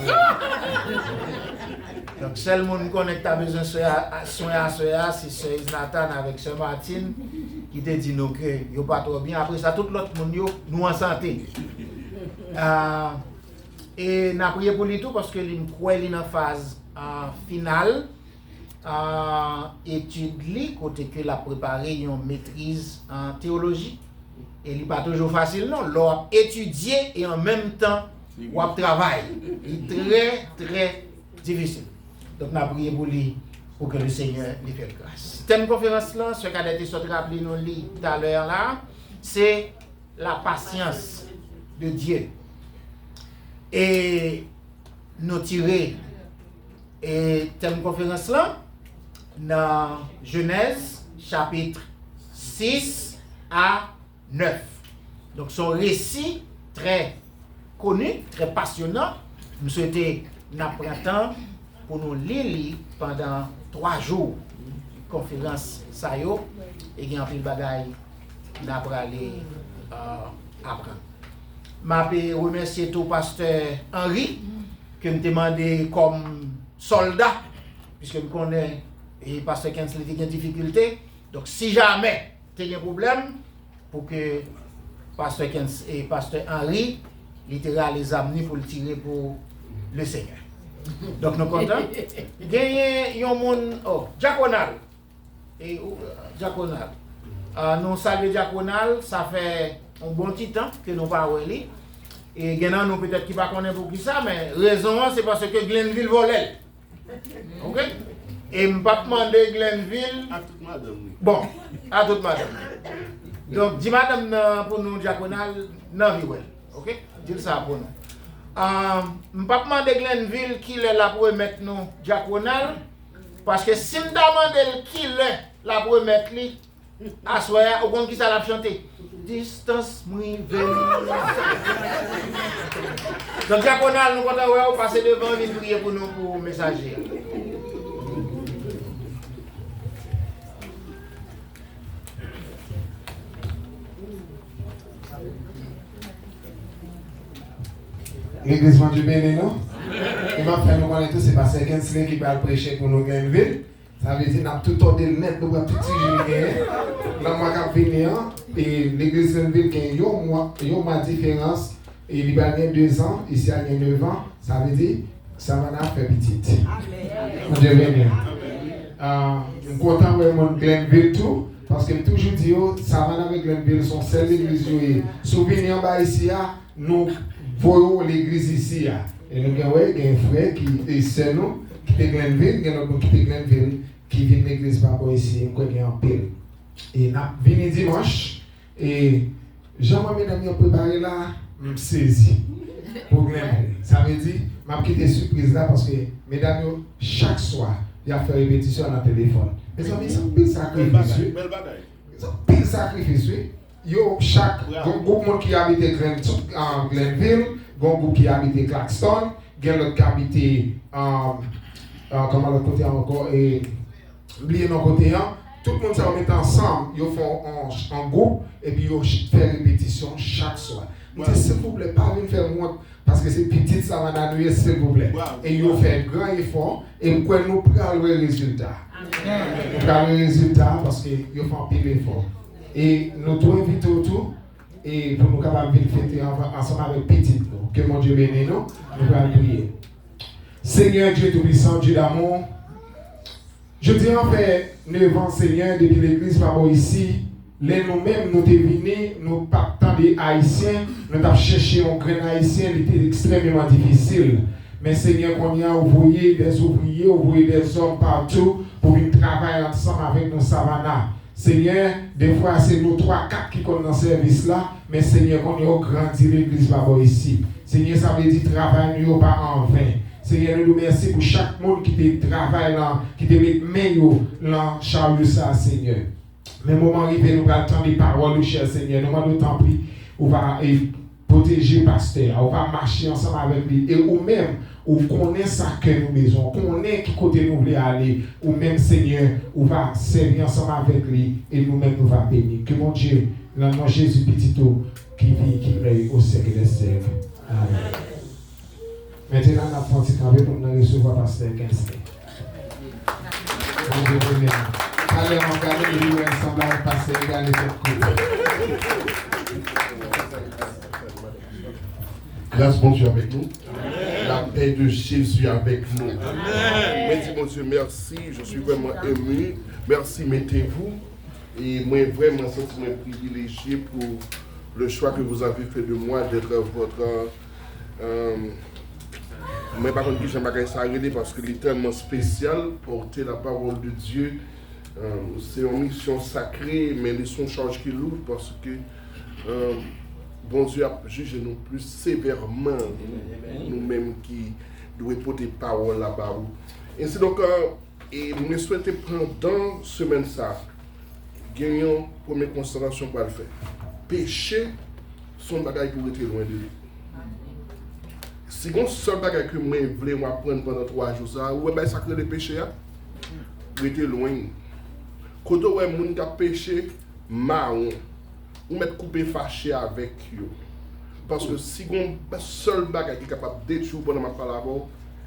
Donc, seul monde qui connaît a besoin de soin à soin, c'est Sœur Nathan avec Sœur Martine qui te dit nous que yo pas trop bien. Après ça, tout l'autre monde nous en santé. Et nous avons prié pour lui tout parce que nous croyons qu'il est en phase finale. Étude côté que la préparé une maîtrise en théologie et il n'est pas toujours facile non l'on étudier et en même temps on travaille il est très difficile donc on a prié pour lui pour que le Seigneur lui fasse grâce. Thème conférence là ce qu'a été sorti rappelé nous tout à l'heure là c'est la patience de Dieu et nous tirer et thème conférence là dans Genèse chapitre 6 à 9. Donc son récit très connu, très passionnant. Nous souhaitons prendre temps pour nous lire pendant 3 jours. Conférence ça yo et il y a un peu de bagaille n'a pour aller apprendre. Je remercie tout pasteur Henri que me demandé comme soldat puisque me connaît et pasteur Kensley a des difficultés. Donc si jamais tu as un problème pour que pasteur Kensley et pasteur Henri littéralement les amener pour le tirer pour le Seigneur. Donc nous contents. Gagné un monde diaconal et diaconal. Nous saluons diaconal, ça fait un bon petit temps que nous pas relé et gagnant nous peut-être qui pas connaître pour qui ça mais raison c'est parce que Glenville volait. OK? Et je ne vais pas demander Glenville. À toute madame. Bon, à toute madame. Donc, dis madame pour nous diaconal, non, oui, ok? Dis ça pour nous. Je ne vais pas demander Glenville qui est là pour mettre nous diaconal. Parce que si je demande qui est là pour mettre lui, à soir, au compte qui ça l'a chanté. Distance, moi, donc, diaconal, nous allons passer devant et prier pour nous pour messager. L'église Dieu béni, non? Et ma frère, nous connaissons tous, c'est Pasteur Kensley qui va prêcher pour nous Glenville. Ça veut dire qu'on a tout tourné le net, nous avons tout juillet. Là, moi, je vais venir, et l'église Glenville, il y a une différence, et il y a 2 ans, ici, il y a 9 ans, ça veut dire ça va faire petite. Dieu béni. Je suis content de mon Glenville tout, parce que toujours dit, ça va avec Glenville, son seul église, souvenir ici, nous voyons l'église ici. Et nous avons un frère qui est seul, qui est Glenville, qui est Glenville, qui vient de l'église par rapport ici, nous avons un pile. Et nous venons dimanche, et Jean-Marc, mesdames, ont préparé là, je saisi pour Glenville. Ça veut dire, je vais quitter surprise là parce que, mesdames, chaque soir, il y a fait répétition dans le téléphone. Mais ça veut pile sacrifice. Pile sacrifice. Yo, chaque groupe qui habite Glenville, un groupe qui habite Claxton, il y a l'autre qui habite comment l'autre côté encore et oubliez mon côté tout le monde s'en met ensemble, ils font en groupe et puis ils font répétition chaque soir. Moi, s'il vous plaît, pas venir faire moi parce que c'est petit, ça va nous s'il vous plaît. Et ils ont fait un grand effort et nous prenons le résultat. Nous prenons le résultat parce qu'ils font un pile effort. Et nous tous invitons autour et pour nous capables de fêter ensemble avec petit nous. Que mon Dieu bénisse nous. Nous allons prier. Seigneur Dieu Tout-Puissant, Dieu d'amour, je dis en fait 9 ans, Seigneur, depuis l'église par ici, nous-mêmes, nous sommes venus, nous partons des Haïtiens, nous avons cherché un grain haïtien, il était extrêmement difficile. Mais Seigneur, qu'on y a envoyé des ouvriers, envoyé des hommes partout pour venir travailler ensemble avec nos savanas. Seigneur, des fois c'est nous 3-4 qui sont dans ce service-là, mais Seigneur, qu'on y a grandi l'église par ici. Seigneur, ça veut dire travail nous pas en vain. Seigneur, nous remercions pour chaque monde qui travaille là, qui te met main dans Charles ça, Seigneur. Mais moment arrivé, nous allons attendre des paroles, cher Seigneur. Nous allons t'en prier, on va protéger le pasteur, on va marcher ensemble avec lui. Et ou même, on connaît ça que nous maison, on connaît qui côté nous voulons aller. Ou même, Seigneur, on va servir ensemble avec lui et nous-mêmes nous va bénir. Que mon Dieu, dans le nom de Jésus petit qui vit, qui règne au siècle des siècles. Amen. Maintenant, on a un petit travail pour nous recevoir pasteur Kinsley. Mon Dieu, bénisse. Allez, on va regarder le livre ensemble avec pasteur, regardez cette coupe. Grâce bon Dieu avec nous. La paix de Jésus avec nous. Merci mon Dieu, merci. Je suis vraiment ému. Merci, mettez-vous. Et moi, vraiment, senti privilégié pour le choix que vous avez fait de moi d'être votre. Mais par contre, j'aime pas ça arriver parce que c'est tellement spécial, porter la parole de Dieu. C'est une mission sacrée, mais ils sont charges qui lourdes parce que bon Dieu a jugé nous plus sévèrement, nous-mêmes qui devons porter parole là-bas. Et c'est donc, et nous souhaitons pendant semaine ça, gagnons première constatation pour le faire. Péché, son bagage pour être loin de lui. Si on seul bagage que moi voulais apprendre pendant 3 jours, ça, ouais, ben ça crée le péché, vous êtes loin. Quand on a des gens qui péché, marron, ou mettre coupé fâché avec eux. Parce que si on seul bagage qui est capable de détruire pendant ma parole,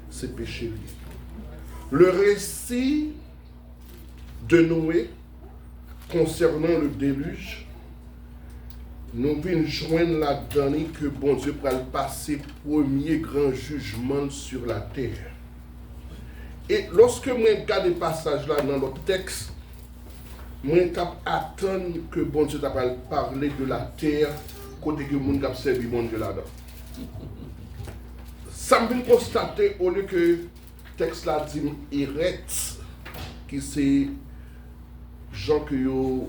c'est péché. Le récit de Noé concernant le déluge, nous venons joindre la dernière que bon Dieu va passer premier grand jugement sur la terre. Et lorsque je regarde le passage là dans notre texte, je attends que bon Dieu va parler de la terre côté que mon a servi bon Dieu là-dedans. Ça me fait constater au lieu que le texte là dit Eretz, qui c'est gens qui ont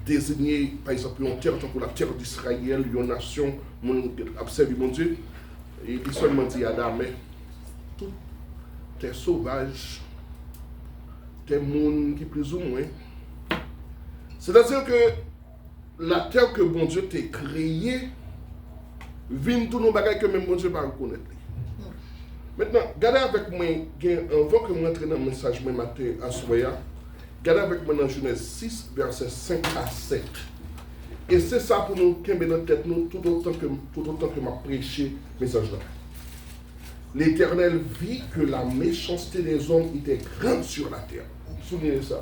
désigné, par exemple, une terre pour la terre d'Israël, une nation, mon observe mon Dieu, et il seulement dit Adam, mais tout est sauvage, des monde qui plus ou moins. C'est-à-dire que la terre que bon Dieu t'a créée, vient tous nos bagages que même bon Dieu ne va pas reconnaître. Maintenant, regardez avec moi, avant que je rentre dans le message ce matin à Soya, regardez avec moi dans Genèse 6, versets 5 à 7. Et c'est ça pour nous qui est dans notre tête, nous, tout autant que je prêché le message là. L'Éternel vit que la méchanceté des hommes était grande sur la terre. Souvenez ça.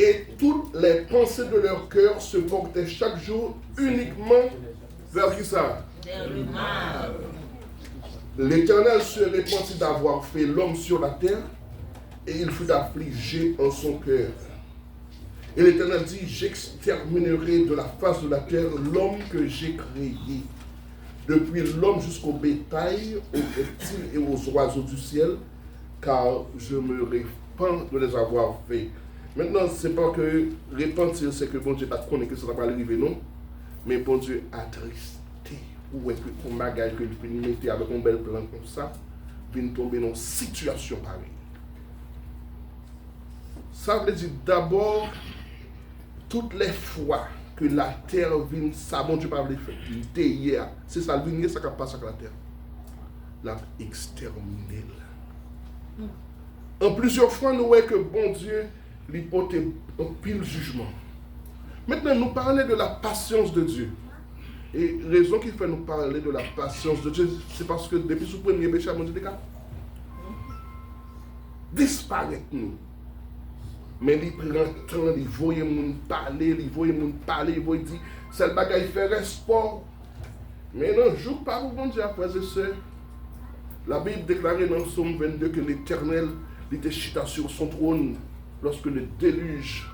Et toutes les pensées de leur cœur se portaient chaque jour uniquement vers qui ça? Vers le mal. L'Éternel se repentit d'avoir fait l'homme sur la terre et il fut affligé en son cœur. Et l'Éternel dit, j'exterminerai de la face de la terre l'homme que j'ai créé, depuis l'homme jusqu'au bétail, aux reptiles et aux oiseaux du ciel, car je me répands de les avoir faits. Maintenant, ce n'est pas que repentir, c'est que bon Dieu pas connaît que ça va pas arriver, non. Mais bon Dieu attristé. Ou est-ce qu'on bagage que il mettre avec un bel plan comme ça, vient tomber dans une situation pareille. Ça veut dire d'abord, toutes les fois que la terre vient, ça bon Dieu pas le faire. Il était hier. C'est ça le vient, ça qui passe avec la terre. L'a exterminé. En plusieurs fois, nous voyons que bon Dieu il porte un pile jugement. Maintenant, nous parlons de la patience de Dieu. Et la raison qui fait nous parler de la patience de Dieu, c'est parce que depuis ce premier péché, mon Dieu, disparaître nous. Mais il prend le temps, il voit les gens parler, il voit dire, c'est le bagage qui fait espoir. Mais non, joue pas pour mon Dieu, frères et sœurs. La Bible déclare dans Psaume 22 que l'Éternel était chita sur son trône lorsque le déluge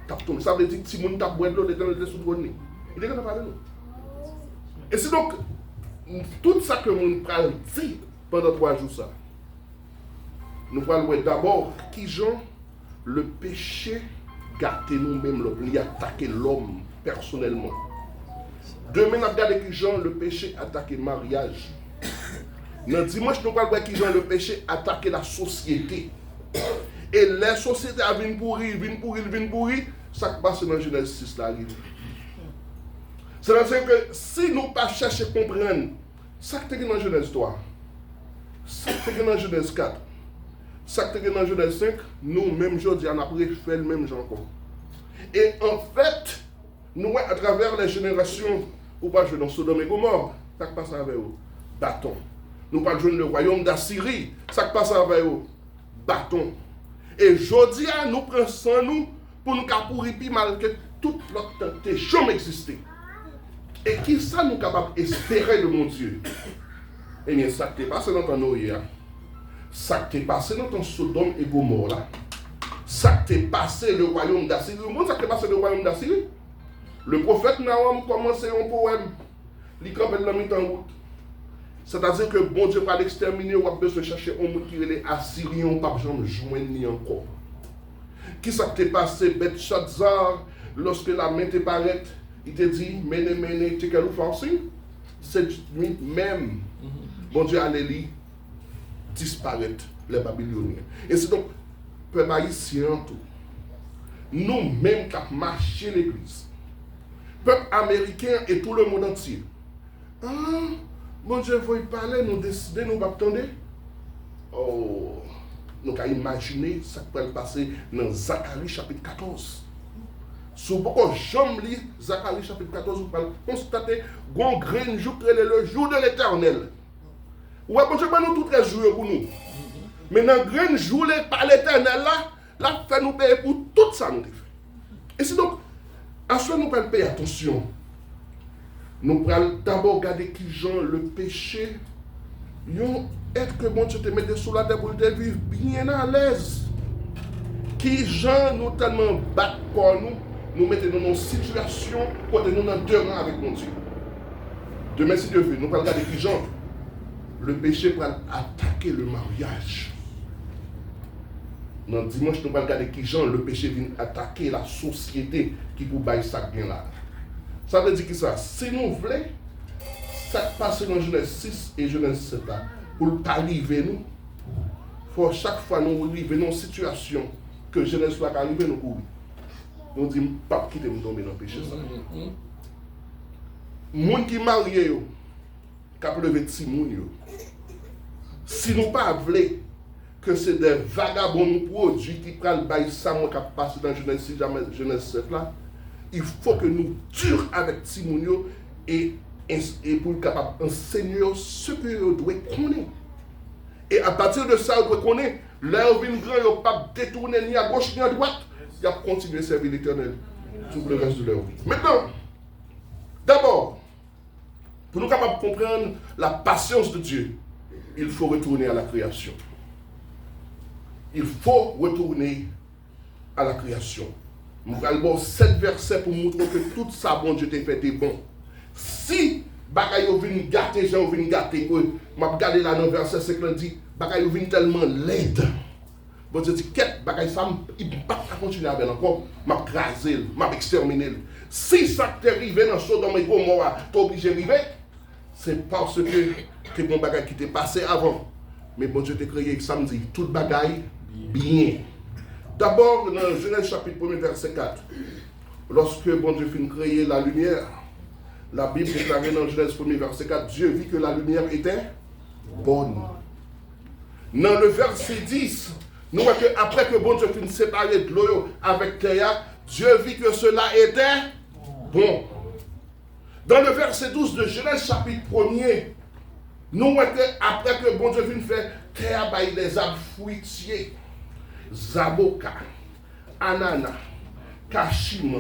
tape tombé. Ça veut dire que si mon tape boit de l'eau, l'Éternel était sur le trône. Il est capable de parler nous. Et c'est donc tout ça que nous parlons dit pendant 3 jours ça. Nous parlons d'abord qui Jean le péché gâté nous-mêmes, il a attaqué l'homme personnellement. Demain, nous regardons qui Jean le péché attaqué le mariage. Dans dimanche, nous parlons qui Jean le péché attaqué la société. Et la société a venu pourrir, ça qui passe dans Genèse 6 là arrive. C'est-à-dire que si nous ne pas chercher à comprendre ça qui est dans Genèse 3, ça qui est dans Genèse 4, ça qui est dans Genèse 5, nous, même aujourd'hui, on a fait le même genre encore. Et en fait, nous, à travers les générations, ou pas jouer dans Sodome et Gomorrhe, ça qui passe avec eux, bâton. Nous pas jouer le royaume d'Assyrie, ça qui passe avec eux, bâton. Et aujourd'hui, nous prenons sans nous pour nous pourrir plus mal que toute notre tentation existait. Et qui ça nous capable d'espérer de mon Dieu? Eh bien, ça qui est passé dans ton Noé, ça qui est passé dans ton Sodome et Gomorrhe, ça qui est passé le royaume d'Assyrie. Vous savez ça qui est passé le royaume d'Assyrie? Le prophète Nahum commençait un poème, il campait de la mise en route. C'est-à-dire que bon Dieu va l'exterminer, ou a besoin de chercher un monde qui est Assyrien, pas besoin de joindre ni encore. Qui ça qui est passé Belshazzar, lorsque la main te paraît, il te dit, mene, tu qu'elle forcing? C'est lui même. Bon Dieu allait lui disparaître, les Babyloniens. Et c'est donc, peuple haïtien tout. Nous-mêmes qui avons marché l'église, peuple américain et tout le monde entier. Ah, bon Dieu, vous parler, nous décider, nous attendre. Oh, nous avons imaginé ce qui peut passer dans Zacharie chapitre 14. Si vous pouvez jamais lire Zacharie chapitre 14, vous pouvez constater qu'on grain jour le jour de l'éternel. Ouais, bon Dieu, nous tous les jours pour nous. Mais dans le grain jour par l'éternel là, fait nous payer pour tout ça nous fait. Et c'est donc, ensuite nous pouvons payer attention. Nous pouvons d'abord regarder qui Jean le péché. Est-ce que bon Dieu te mette sur la terre pour te vivre bien à l'aise. Qui Jean nous tellement battent pour nous mettons dans une situation où nous sommes en 2 rangs avec mon Dieu. Demain, si Dieu veut, nous allons regarder qui Jean. Le péché va attaquer le mariage. Dans dimanche, nous allons regarder qui Jean. Le péché vient attaquer la société qui vous baille ça bien là. Ça veut dire que ça, si nous voulons, ça passe dans Genèse 6 et Genèse 7 là, pour ne pas arriver nous, il faut chaque fois nous arriver dans une situation que Genèse soit arrivé nous courir. Nous disons, pas quitter nous tomber dans le péché. Les gens qui sont mariés, qui ont levé de moun, si nous ne pas voulons que c'est des vagabonds produits qui prennent le bail ça, qui passent dans Genèse 6, Genèse 7 là, il faut que nous durions avec Timounio et pour capable enseigner ce que nous devons connaître. Et à partir de ça, nous devons connaître, là où vient grand, ils ne pas détourner ni à gauche ni à droite. Ils vont continuer à servir l'Éternel tout le reste de leur vie. Maintenant, d'abord, pour nous capables de comprendre la patience de Dieu, il faut retourner à la création. Il faut retourner à la création. Nous allons 7 versets pour montrer que tout ça, bon Dieu t'a fait des bons. Si bagay yo vini gâter, j'ai vini gâter, m'a regardé là dans verset 5 là dit, bagay yo vini tellement laid. Bon Dieu dit, qu'est bagay ça, il pas continuer avec encore, m'a craser, m'a exterminer. Si ça t'est arrivé dans Sodome et Gomorrhe, t'es obligé d'arriver, c'est parce que c'est bon bagay qui t'est passé avant. Mais bon Dieu t'a créé samedi, tout bagay bien. D'abord, dans Genèse chapitre 1, verset 4, lorsque bon Dieu finit de créer la lumière, la Bible déclare dans Genèse 1, verset 4, Dieu vit que la lumière était bonne. Dans le verset 10, nous voyons qu'après que bon Dieu finit séparé de l'eau avec terre, Dieu vit que cela était bon. Dans le verset 12 de Genèse chapitre 1er, nous voyons qu'après que bon Dieu finit faire terre, des arbres fruitiers, zaboka, ananas, kashima,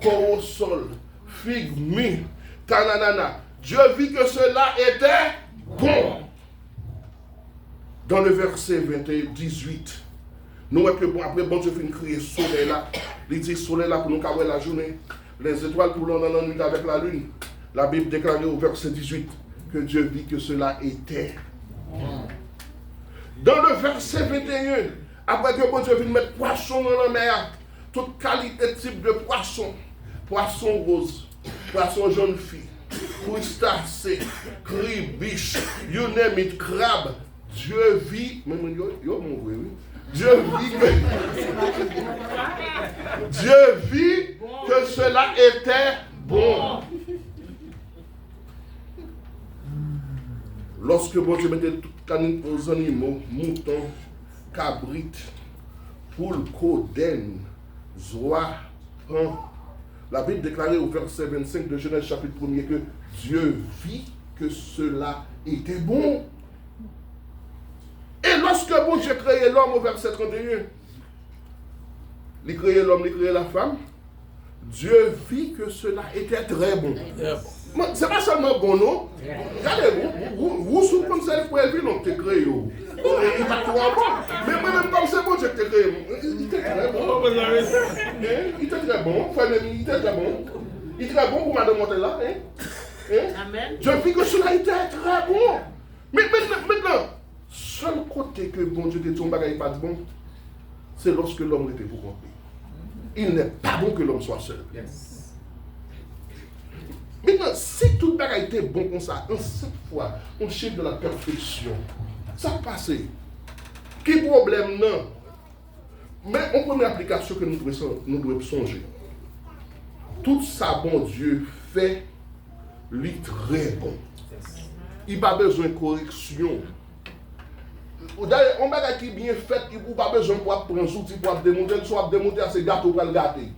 corosol, figue, mûre, tananana. Dieu vit que cela était bon. Dans le verset 18, nous voyons que bon, après bon Dieu finit créer le soleil là. Il dit soleil là pour nous cacher la journée. Les étoiles pour nous dans la nuit avec la lune. La Bible déclare au verset 18 que Dieu vit que cela était bon. Dans le verset 21, après que bon Dieu finit mettre poisson dans la mer, toute qualité type de poisson, poisson rose, poisson jaune fille, crustacé, cribiche, you name it, crabe. Dieu vit, Dieu vit que cela était bon. Lorsque bon Dieu mettait toutes les animaux, moutons, cabrites, poules, coden, oies, pain, la Bible déclarait au verset 25 de Genèse chapitre 1er que Dieu vit que cela était bon. Et lorsque bon Dieu créé l'homme au verset 31, il créé l'homme, il créé la femme, Dieu vit que cela était très bon. C'est pas seulement bon, non? Regardez-vous, vous sous comme ça, pour elle, non, tu créé. Il va tout en bon. Mais moi-même, comme c'est bon Dieu que tu créé, il était très bon. Il était très bon, il était très bon. Il était très bon pour madame Montella. Amen. Dieu vit que cela était très bon. Mais maintenant, seul côté que bon Dieu te dit, pas bon, c'est lorsque l'homme était pour compter. Il n'est pas bon que l'homme soit seul. Yes. Maintenant, si tout le bagage était bon comme ça, en cette fois, on cherche de la perfection, ça passe. Quel problème non? Mais on prend une application que nous devons songer. Tout ça, bon Dieu, fait lui très bon. Il n'a pas besoin de correction. D'ailleurs, on va qui bien fait, il n'a pas besoin de prendre un outil pour démonter, soit démonter à ses gâteaux pour le gâter.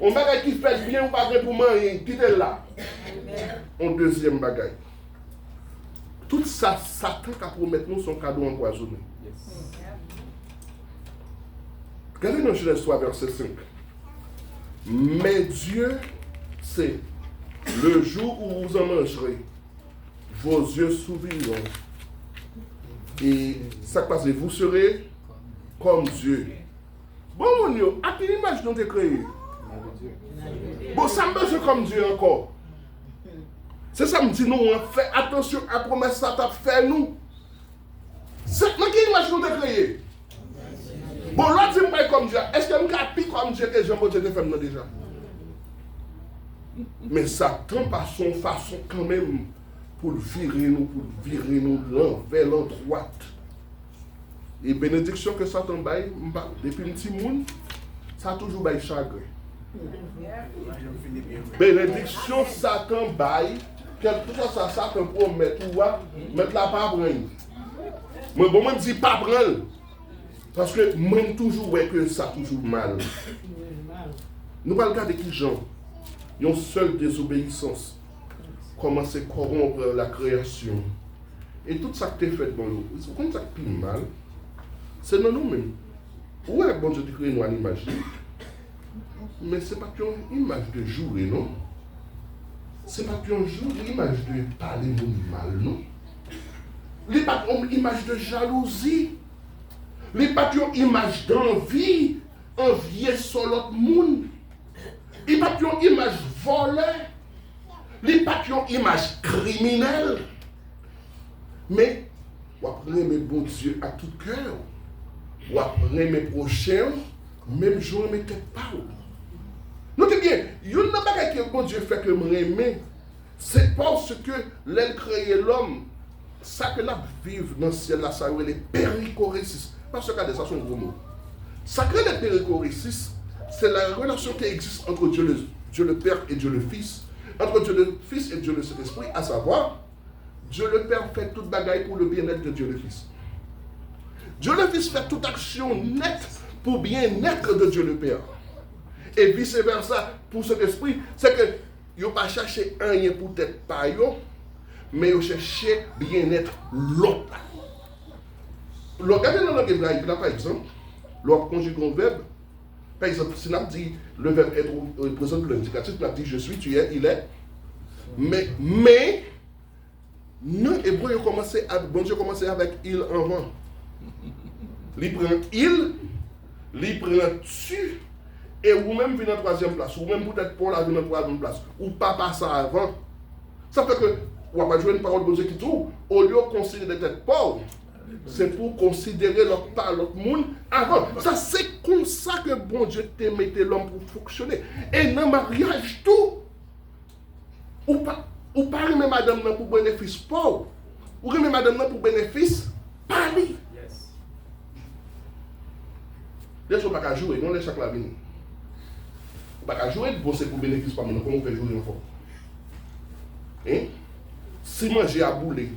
On va qui fait bien, on va pas pour manger, quittez là. En deuxième bagaille. Tout ça, Satan qui a promettre nous son cadeau empoisonné. Regardez dans Genèse 3, verset 5. Mais Dieu sait, le jour où vous en mangerez, vos yeux s'ouvriront. Et ça passe, vous serez comme Dieu. Bon, mon Dieu, à quelle image nous t'es créé? Bon, ça me besoin comme Dieu encore. C'est ça, me dit, nous, on fait attention à la promesse que ça t'a fait, nous. C'est quelle image nous t'es créé? Bon, là, dis-moi comme Dieu. Est-ce que nous avons pris comme Dieu que Jean-Paul te fait déjà? Mais Satan, par son façon, quand même, pour virer nous vers l'endroite. Et bénédiction que Satan baille, depuis un petit monde, ça a toujours baille chagrin. Bénédiction Satan baille, quelque chose ça Satan pour mettre la pas prendre. Mais bon, moi dis pas prendre. Parce que moi toujours ouais que ça toujours mal. Nous allons regarder qui gens. Ils ont seule désobéissance. Comment c'est corrompre la création. Et tout ça que tu fait dans l'eau, c'est comme ça qui est mal. C'est dans nous-mêmes. Où est bon Dieu de créer nous en image? Mais ce n'est pas une image de jouer, non? Ce n'est pas une image de parler mal, non? Ce n'est pas une image de jalousie. Ce n'est pas une image d'envie, envier sur l'autre monde. Ce n'est pas une image volée. Ce n'est pas une image criminelle. Mais, on apprenez mes bon Dieu à tout cœur. On apprenez mes prochains, même jour, mes têtes pas. Notez bien, il y a une chose que bon Dieu fait que m'aimer, c'est parce que l'elle créé l'homme, ça que là vivre dans le ciel, là, ça les péricorésis. Parce que ça, c'est un gros mot. Ça crée les péricorésis, c'est la relation qui existe entre Dieu le Père et Dieu le Fils, entre Dieu le Fils et Dieu le Saint-Esprit, à savoir, Dieu le Père fait toute bagaille pour le bien-être de Dieu le Fils. Dieu le Fils fait toute action nette pour bien-être de Dieu le Père. Et vice-versa, pour cet esprit, c'est que ils n'ont pas cherché rien pour être par eux, mais ils ont cherché bien-être l'autre. Regardez dans le langage, par exemple, l'on conjugue un verbe. Par exemple, si on dit le verbe être représente l'indicatif, on a dit je suis, tu es, il est. Mais nous, Hébreux, bon Dieu commençait avec il avant. Il prend il prend tu, et vous-même venez en troisième place, ou même peut-être Paul a venu en troisième place, ou pas ça avant. Ça fait que, on va pas jouer une parole de Bon Dieu qui trouve, au lieu de considérer peut-être Paul, c'est pour considérer l'autre monde avant. Ça, c'est comme ça que bon Dieu te mettait l'homme pour fonctionner. Et dans le mariage, tout, ou pas remettre madame pour bénéfice Paul, ou remettre madame pour bénéfice Paris. Laisse-moi pas jouer, non laisse chaque la venir. Pas jouer, bon c'est pour bénéfice pas moi, comment on fait jouer encore? Hein? Si manger à bouler,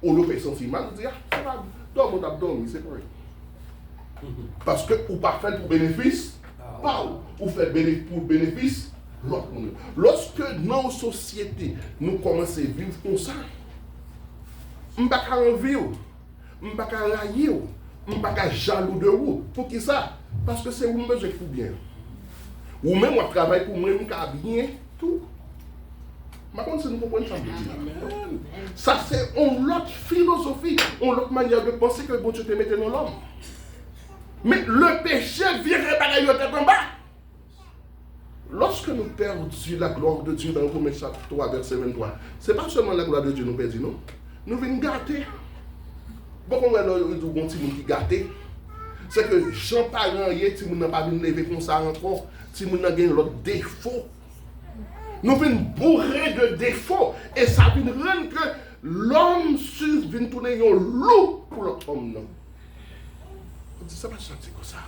on le fait sentir mal, on dit ah, ça va, dorme, on t'a dormi, c'est correct. Parce que ou pas faire pour bénéfice, pas ou faire pour bénéfice l'autre monde. Lorsque dans nos sociétés, nous commençons à vivre comme ça, on ne peut pas envier, on ne peut pas railler, on ne peut pas jaloux de vous. Pour qui ça? Parce que c'est vous-même que vous bien. Ou même on travaille pour moi, on bien tout. Mais quand nous comprenons ça, c'est une autre philosophie, une autre manière de penser que bon Dieu te mette dans l'homme. Mais le péché vient réparer la tête en bas. Lorsque nous perdons la gloire de Dieu dans Romains chapitre 3, verset 23, ce n'est pas seulement la gloire de Dieu nous perdons, non. Nous venons gâter. Bon, on a un petit monde qui gâte. C'est que Jean parent, si nous n'avons pas vu lever comme ça encore, si nous n'avons l'autre défaut. Nous venons bourrer de défauts. Et ça vient rendre que l'homme vient tourner un loup pour l'autre homme. On dit ça va chanter comme ça.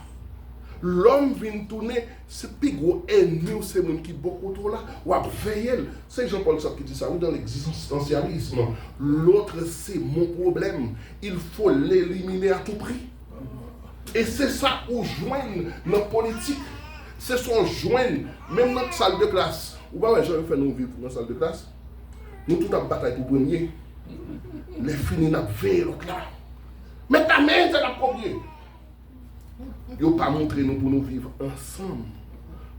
L'homme vient tourner, c'est plus gros ennemi, c'est monde qui beaucoup trop là, ou à veiller. C'est Jean-Paul Sartre qui dit ça, ou dans l'existentialisme. L'autre, c'est mon problème. Il faut l'éliminer à tout prix. Et c'est ça où joignent nos politiques. C'est son joignent, même notre salle de classe. Ou pas, ouais, j'aurais fait nous vivre dans la salle de classe. Nous, tout en bataille pour premier. Les finis, nous avons fait l'autre là. Mais ta main, c'est la première. Ils n'ont pas montré nous pour nous vivre ensemble.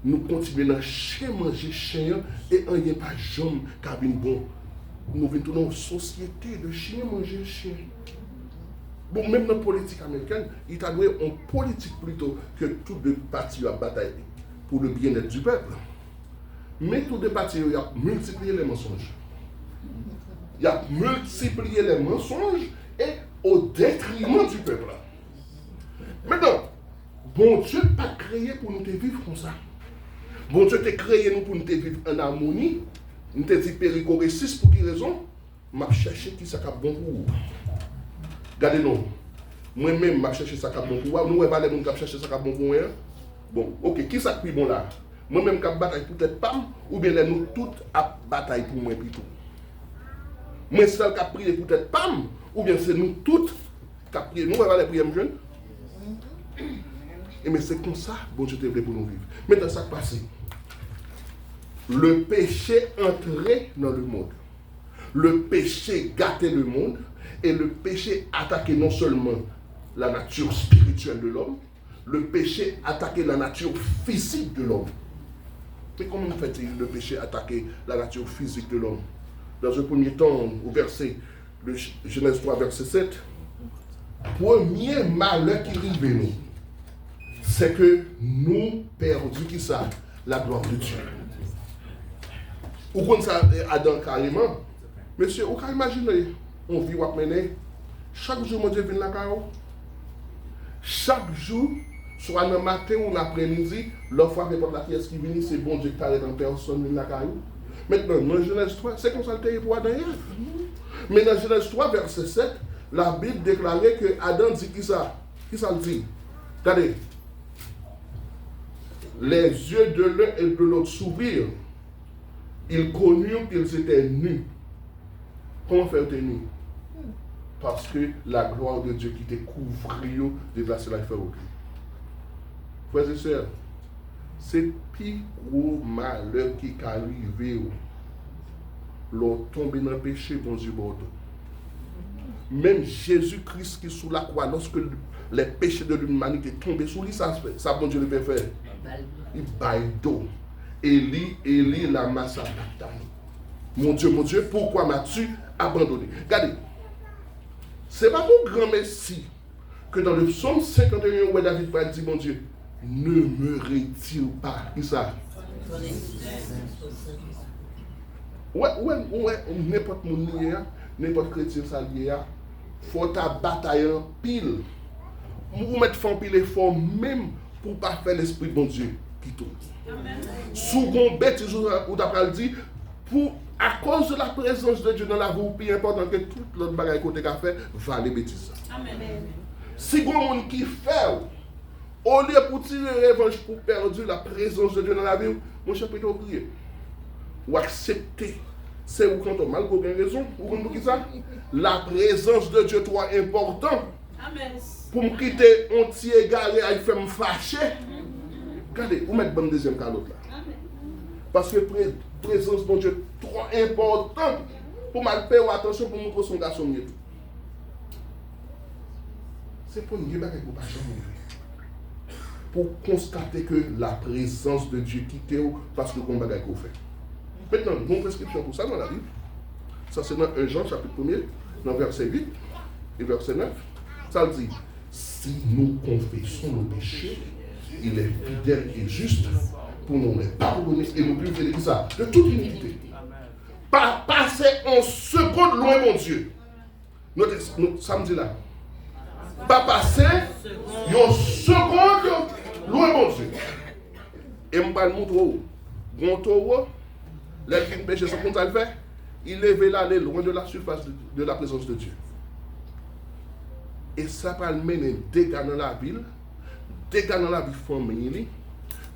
Nous continuons à manger chien et on n'y a pas jamais cabine bon. Nous venons dans une société de chien manger chien. Bon, même dans la politique américaine, il y a une politique plutôt que tous les partis ont bataillé pour le bien-être du peuple. Mais tous les partis ont multiplié les mensonges. Il a multiplié les mensonges et au détriment du peuple. Maintenant, bon Dieu n'a pas créé pour nous vivre comme ça. Bon Dieu t'a créé nous pour nous vivre en harmonie. Nous t'a dit péricorécis pour quelle raison? Je cherche qui ça bon pour vous. Regardez-nous. Moi-même, je cherche ça bon pour vous. Nous, on va aller chercher ça bon pour vous. Bon, ok, qui ça qui bon là? Moi-même, je bataille pour être femme, ou bien nous toutes à bataille pour moi plutôt. Moi, c'est seul qui a prié pour être femme, ou bien c'est nous toutes qui a prié. Nous, on va aller prier jeune. Et mais c'est comme ça, bon Dieu te voulait pour nous vivre. Maintenant, ça passe. Le péché entrait dans le monde. Le péché gâtait le monde. Et le péché attaquait non seulement la nature spirituelle de l'homme, le péché attaquait la nature physique de l'homme. Mais comment fait-il le péché attaquer la nature physique de l'homme? Dans un premier temps, au verset, le Genèse 3, verset 7, premier malheur qui arrive nous, c'est que nous perdons qui ça? La gloire de Dieu. Ou comme ça, Adam carrément, monsieur, vous pouvez imaginer, on vit ou mener, chaque jour, mon Dieu vient la carreau. Chaque jour, soit le matin ou l'après-midi, l'offre avec la pièce qui vient, c'est bon Dieu qui t'arrête en personne vient la carreau. Maintenant, dans Genèse 3, c'est comme ça le pour Adam. Mais dans Genèse 3, verset 7, la Bible déclarait que Adam dit qui ça? Qui ça le dit? Regardez. Les yeux de l'un et de l'autre s'ouvrirent. Ils connurent qu'ils étaient nus. Comment faire nus? Parce que la gloire de Dieu qui te couvre, déplacer la faire au cul. Frères et sœurs, c'est plus gros malheur qui arrive. L'on tombe dans le péché, bon Dieu, bon Dieu. Même Jésus-Christ qui est sous la croix, lorsque les péchés de l'humanité tombent sous lui, ça bon Dieu le peut faire. Il baille d'eau. Élie, la masse à bataille. Mon Dieu, pourquoi m'as-tu abandonné? Regardez, c'est pas mon grand messie que dans le psaume 51 où David va dire, mon Dieu, ne me retire pas. Qui ça? Ouais, n'importe mon lié, n'importe chrétien ça lié, faut ta bataille en pile. Vous mettez en pile effort même pour pas faire l'esprit de mon Dieu qui tourne. Souvent bête, ou t'as dit, à cause de la présence de Dieu dans la vie, plus important que tout l'autre bagage côté qu'a fait, va les bêtises. Amen. Si vous avez qui fait, au lieu pour tirer revanche pour perdre la présence de Dieu dans la vie, mon cher plutôt prier. Ou accepter. C'est où quand on mal pour une raison, ou quand on ça, la présence de Dieu toi important. Amen. Pour me quitter, on t'y égaré, il fait me fâcher. Regardez, vous mettez bon deuxième calotte là. Parce que la présence de Dieu trop importante pour mal faire attention pour montrer son garçon mieux. C'est pour nous dire que vous ne pouvez pas pour constater que la présence de Dieu quitte parce que vous avez fait. Maintenant, une prescription pour ça dans la Bible. Ça c'est dans 1 Jean chapitre 1er, dans verset 8 et verset 9. Ça dit, si nous confessons nos péchés, il est fidèle et juste pour nous les pardonner et nous purifier de ça, de toute iniquité. Pas passer en seconde loin mon Dieu. Notre samedi là. Pas passer en seconde loin mon Dieu. Et je vais vous montrer, l'elfine péché, ce qu'on a fait, il lève l'aller loin de la surface de la présence de Dieu. Et ça va mener des dégâts dans la ville, dégâts dans la vie familiale,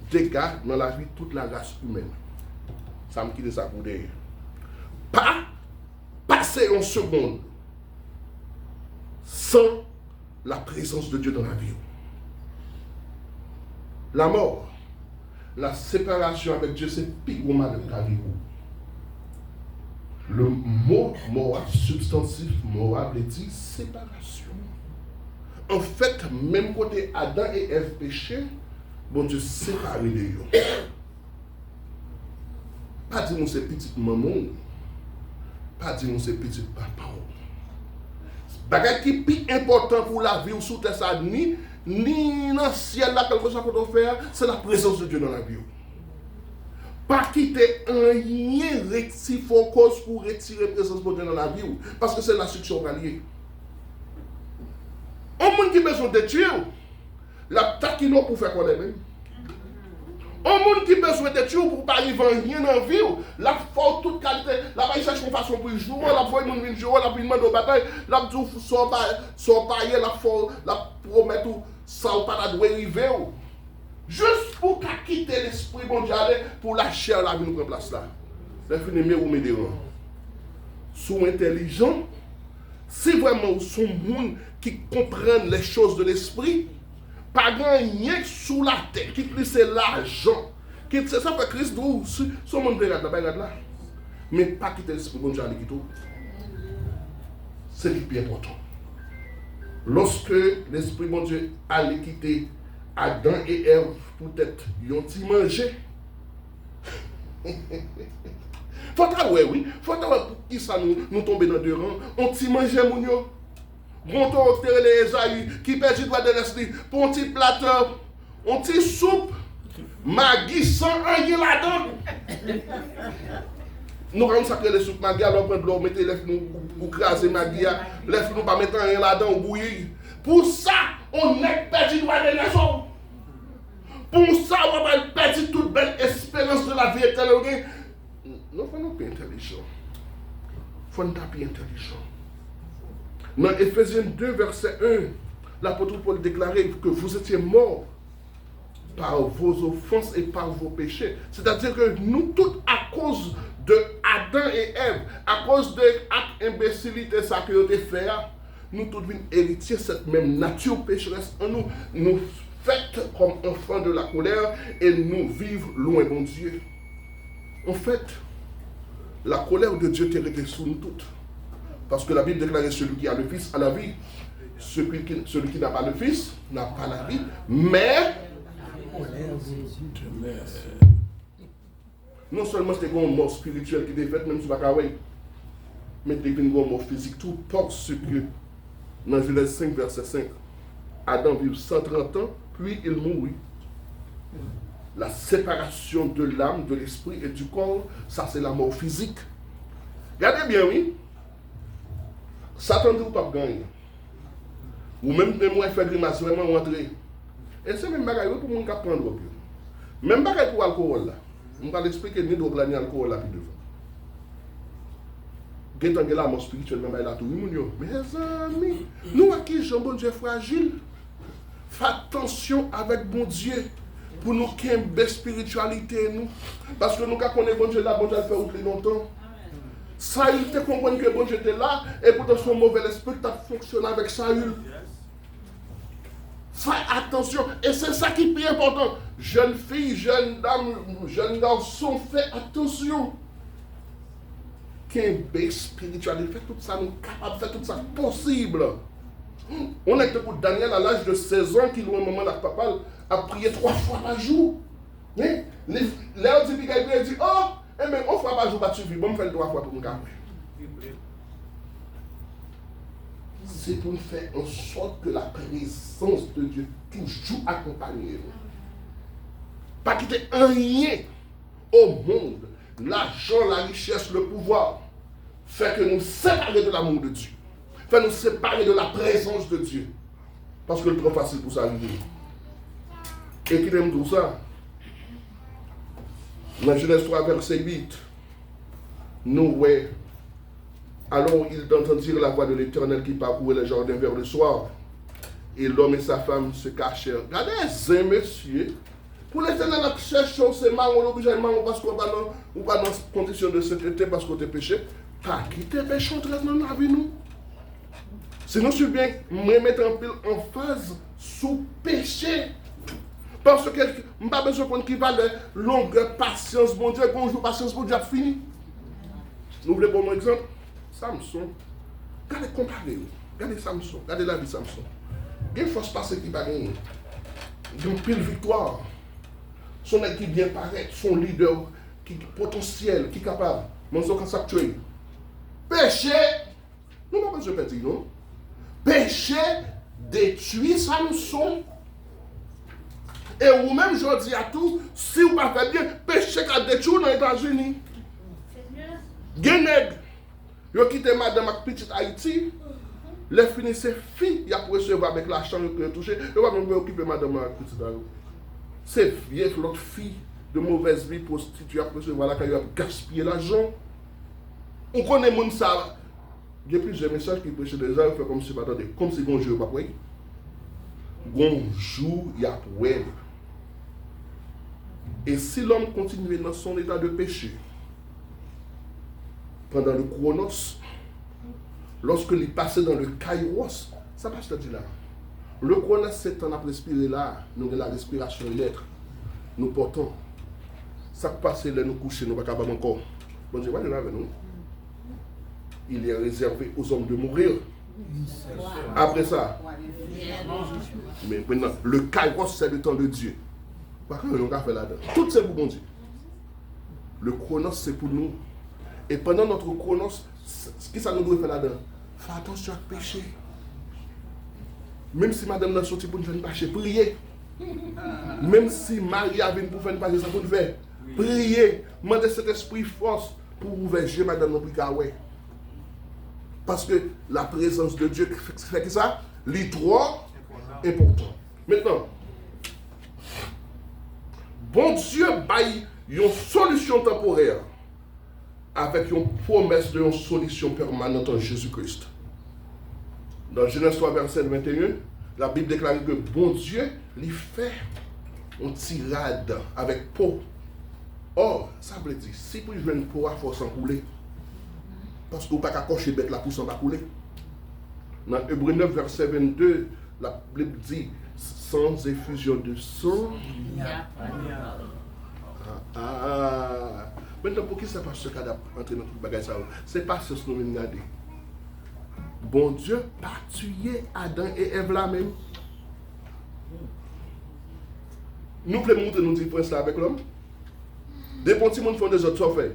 dégâts dans la vie de toute la race humaine. Ça me quitte ça pour derrière. Pas passer en seconde sans la présence de Dieu dans la vie. La mort, la séparation avec Dieu, c'est pire au mal de caribou. Le mot moral, substantif moral, dit séparation. En fait, même côté Adam et Ève péché, bon Dieu séparé de eux. Pas dire que c'est petite maman, pas dire que c'est petit papa. Bagage qui est plus important pour la vie ou sous terre, ça ni dans le ciel là, quelque chose qu'on doit faire, c'est la présence de Dieu dans la vie. Pas quitter un lien rectifocause pour retirer la présence de Dieu dans la vie, parce que c'est la succession alliée. Un monde qui a besoin de Dieu, la taquino pour faire quoi même. Un monde qui a besoin de Dieu pour ne pas arriver à rien dans la vie, la faute toute qualité, la va chercher une façon pour jouer, la voix de monde jouer, la demande de bataille, la tout soit payer, la promet tout sans pas la arriver. Juste pour quitter l'esprit bon Dieu pour la chair la vie nous prend place là. Les films ou me diront. Sont intelligents, si vraiment vous sont monde qui comprennent les choses de l'esprit, pas gagner sous la tête, qui c'est l'argent. C'est ça que Christ dit, son monde regarde là. Mais pas quitter l'esprit bon Dieu à l'équité. C'est le plus important. Lorsque l'esprit bon Dieu a quitté Adam et Ève, peut-être, ils ont mangé. Faut oui. Faut pour qui ça nous tomber dans deux rangs. On t'y mangé, mon yo. Bon, on les Esaïe qui perd du droit de l'esprit pour un petit plateau, un petit soupe, Maggi sans rien là-dedans. Nous allons sacrer les soupes Maggi, alors prendre l'eau, mettre les nous pour craser Maggi, les nous pas mettre rien là-dedans ou bouillir. Pour ça, on n'est pas du droit de l'esprit. Pour ça, on va perdre toute belle espérance de la vie éternelle. Nous ne sommes pas intelligents. Il faut nous taper intelligents. Dans Ephésiens 2, verset 1, l'apôtre Paul déclarait que vous étiez morts par vos offenses et par vos péchés. C'est-à-dire que nous tous, à cause de Adam et Ève, à cause de l'acte imbécilité ça que vous avez fait, nous tous sommes héritiers de cette même nature pécheresse en nous. Nous faites comme enfants de la colère et nous vivons loin de Dieu. En fait, la colère de Dieu est sur nous toutes. Parce que la Bible déclare celui qui a le Fils a la vie. Celui qui n'a pas le Fils n'a pas la vie. Mais non seulement c'est une mort spirituelle qui est faite, même si c'est mais c'est une mort physique. Tout parce que dans Genèse 5, verset 5, Adam vit 130 ans, puis il mourut. La séparation de l'âme, de l'esprit et du corps, ça c'est la mort physique. Regardez bien, oui. Satan dit ou pas gagner. Ou même de moi faire grimace, vraiment rentrer. Et c'est même bagaille pour mon cap prendre drogue. Même bagaille pour l'alcool là. On va l'expliquer ni drogue là ni alcool là puis devant. Gétant la mort spirituelle même là tout moun yo. Mes amis, nous à qui Jean bon Dieu fragile. Fais attention avec bon Dieu pour nous qu'il y ait une belle spiritualité nous. Parce que nous quand on est bon Dieu là, bon Dieu fait oublier longtemps. Saül te comprend que bon Dieu était là et pourtant son mauvais esprit a fonctionné avec Saül. Fais attention, et c'est ça qui est plus important. Jeune fille, jeune dame, jeune garçon, fais attention. Qu'un bel spiritualité, fait tout ça, nous capable, fait tout ça possible. On est pour Daniel à l'âge de 16 ans qui, au moment de papa, a prié 3 fois par jour. Mais Léo dit, il dit, oh, eh bien, 1 fois par jour, tu vis, bon, je fais 3 fois pour nous capable. C'est pour faire en sorte que la présence de Dieu toujours accompagne nous. Pas quitter rien au monde, l'argent, la richesse, le pouvoir, fait que nous séparer de l'amour de Dieu. Fait nous séparer de la présence de Dieu. Parce que c'est trop facile pour ça arriver. Et qui aime tout ça? Dans Genèse 3, verset 8, nous, ouais. Alors il entendit la voix de l'Éternel qui parcourait le jardin vers le soir. Et l'homme et sa femme se cachèrent. Regardez, monsieur. Pour l'Éternel, la cherche, c'est marrant, l'obligatoirement, parce qu'on va dans condition de sainteté, parce qu'on est péché. Pas quitter le péché entre dans la vie, nous. Sinon, je suis bien me mettre en phase sous péché. Parce que je n'ai pas besoin qu'on qui va de longue patience, bon Dieu, bonjour, patience, bon Dieu, fini. Nous voulons bon exemple. Samson, regardez comparer, regardez Samson, regardez la vie de Samson. Il y a une force passée qui va gagner. Il y a une pile victoire. Son équipe bien paraît, son leader qui potentiel, qui est capable. Mais on s'est tué. Péché, nous n'avons pas besoin de dire, non? Péché détruit Samson. Et vous-même, je dis à tous, si vous ne faites pas bien, péché qui a détruit dans les États-Unis. Guénègre. Yo quitté madame avec petite Haïti, les finissent filles, il y a pour recevoir avec l'argent que touché, il va même occuper madame avec petite Haïti. C'est vieille l'autre fille de mauvaise vie prostituée après recevoir là quand il a gaspillé l'argent. On connaît monde ça. Il y a plusieurs messages qui prêchent des gens, fait comme si pas attendez, comme si bonjour pas pour bonjour, il y a pour elle. Et si l'homme continue dans son état de péché, pendant le chronos, lorsque il passait dans le kairos, ça passe dire là. Le chronos, c'est temps à respirer là, nous avons la respiration l'être, nous portons. Ça passe là, nous coucher, nous ne pouvons pas encore. Bon Dieu, voilà avec nous. Il est réservé aux hommes de mourir. Après ça, mais maintenant, le kairos, c'est le temps de Dieu. Par contre, on a fait là-dedans. Tout c'est pour bon Dieu. Le chronos, c'est pour nous. Et pendant notre chronos, ce que ça nous doit faire là-dedans? Fais attention à pécher. Même si madame n'a sorti pour nous faire un péché, priez. Même si Marie a venu pour faire un péché, ça pour nous faire. Priez. Mandez cet esprit force pour ouvrir madame non plus qu'à ouais. Parce que la présence de Dieu fait que ça, les trois important. Maintenant, bon Dieu baille une solution temporaire avec une promesse d'une solution permanente en Jésus-Christ. Dans Genèse 3, verset 21, la Bible déclare que bon Dieu lui fait une tirade avec peau. Or, ça veut dire, si vous jouez une peau, il faut s'en couler. Parce que vous ne pouvez pas cocher bête la pousse, on va couler. Dans Hébreux 9, verset 22, la Bible dit, sans effusion de sang, maintenant, pour qui ça passe ce cas d'entrer dans tout bagage ça? C'est pas ce que nous venons regarder. Bon Dieu, pas tuer Adam et Ève là même. Nous voulons montrer nos différences là avec l'homme. Des bons petits monde font des autres affaires.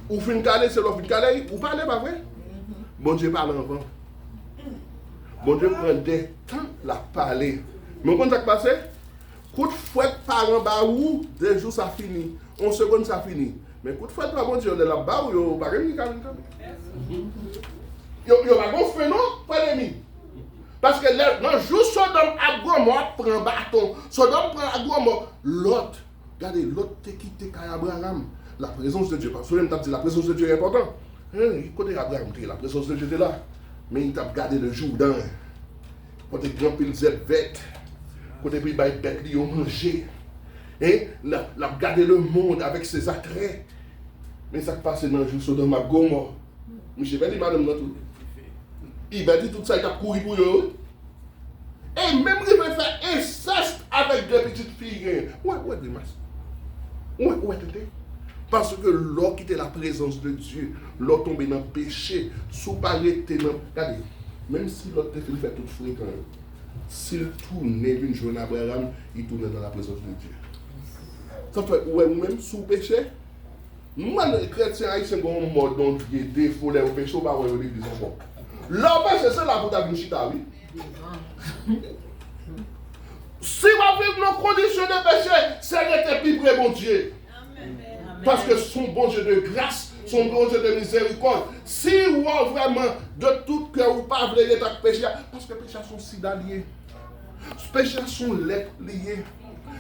Ou fin calé, c'est l'autre fin calé, ou parler pas vrai? Bon Dieu parle avant. Bon Dieu prend des temps la parler. Mais quand ça passe, coup de fouette par en bas ou 2 jours ça finit, 11 secondes ça finit. Mais coup de fouette par bon Dieu de la bas ou yo pas rien calme. Yo pas bon fait non, pas l'ennemi. Parce que dans jour Sodome à Gomorrhe prend bâton, Sodome prend à Gomorrhe, l'autre, regardez, l'autre te quitté Abraham. La présence de Dieu, parce que même t'as dit la présence de Dieu est importante. Côté Abraham, la présence de Dieu était là. Mais il t'a gardé le Jourdain. Côté grand pile zèvette. Côté puis bête lui ont mangé. Et l'a gardé le monde avec ses attraits. Mais ça passe dans le jour Sodome à Gomorrhe. Monsieur ben dit madame dans tout. Il va dire tout ça, il a couru pour eux. Et même il va faire inceste avec des petites filles. Ouais, Dimas. Ouais, t'étais. Parce que l'or quittait la présence de Dieu, l'or tombé dans le péché, sous parler dans. Regardez, même si l'autre te fait tout fréquent, s'il tournait une journée à Abraham, il tournait dans la présence de Dieu. Ça fait, ouais, même sous péché, moi, les chrétiens haïtiens ont un mode dont il y a des défauts, les péchés, pas ouais, l'église en bon. L'homme, c'est ça la bouteille de chita, oui. Si on vit dans conditions de péché, c'est que tu es plus bon Dieu. Parce que son bon Dieu de grâce, son bon Dieu de miséricorde, si vous avez vraiment de tout cœur ou pas voulez être péché, parce que les péchés sont si liés. Les péchés sont liés.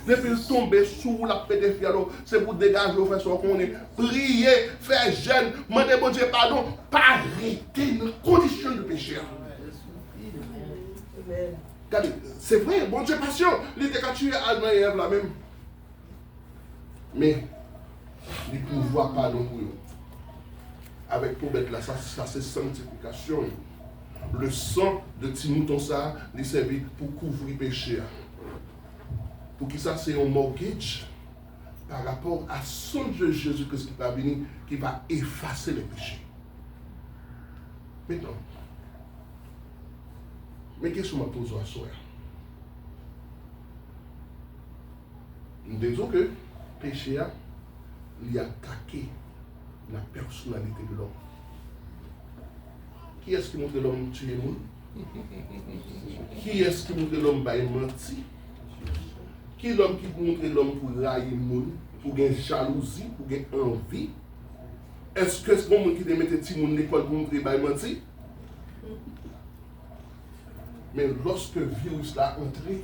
Depuis le tomber sous la pédophilie, c'est pour dégager, faire ce qu'on est. Prier, faire jeûne, demander bon Dieu pardon, pas arrêter nos conditions de péché. C'est vrai, bon Dieu patient, il était qu'à tuer Adam et Ève là même. Mais, les pouvoirs pardon pour eux. Avec pour mettre là, ça c'est sanctification. Le sang de Timouton ça, il servait pour couvrir le péché. Pour qui ça c'est un mortgage par rapport à son de Jésus-Christ qui va venir, qui va effacer les péchés. Maintenant, mais qu'est-ce que je me pose à soi? Nous disons que le péché a attaqué la personnalité de l'homme. Qui est-ce qui montre l'homme tuer le monde? Qui est-ce qui montre l'homme mentir? Qui est l'homme qui montre l'homme pour railler le monde, pour gagner jalousie, pour gagner envie? Est-ce que c'est le monde qui te mette petit monde à l'école pour montrer mentir? Mais lorsque le virus l'a entré,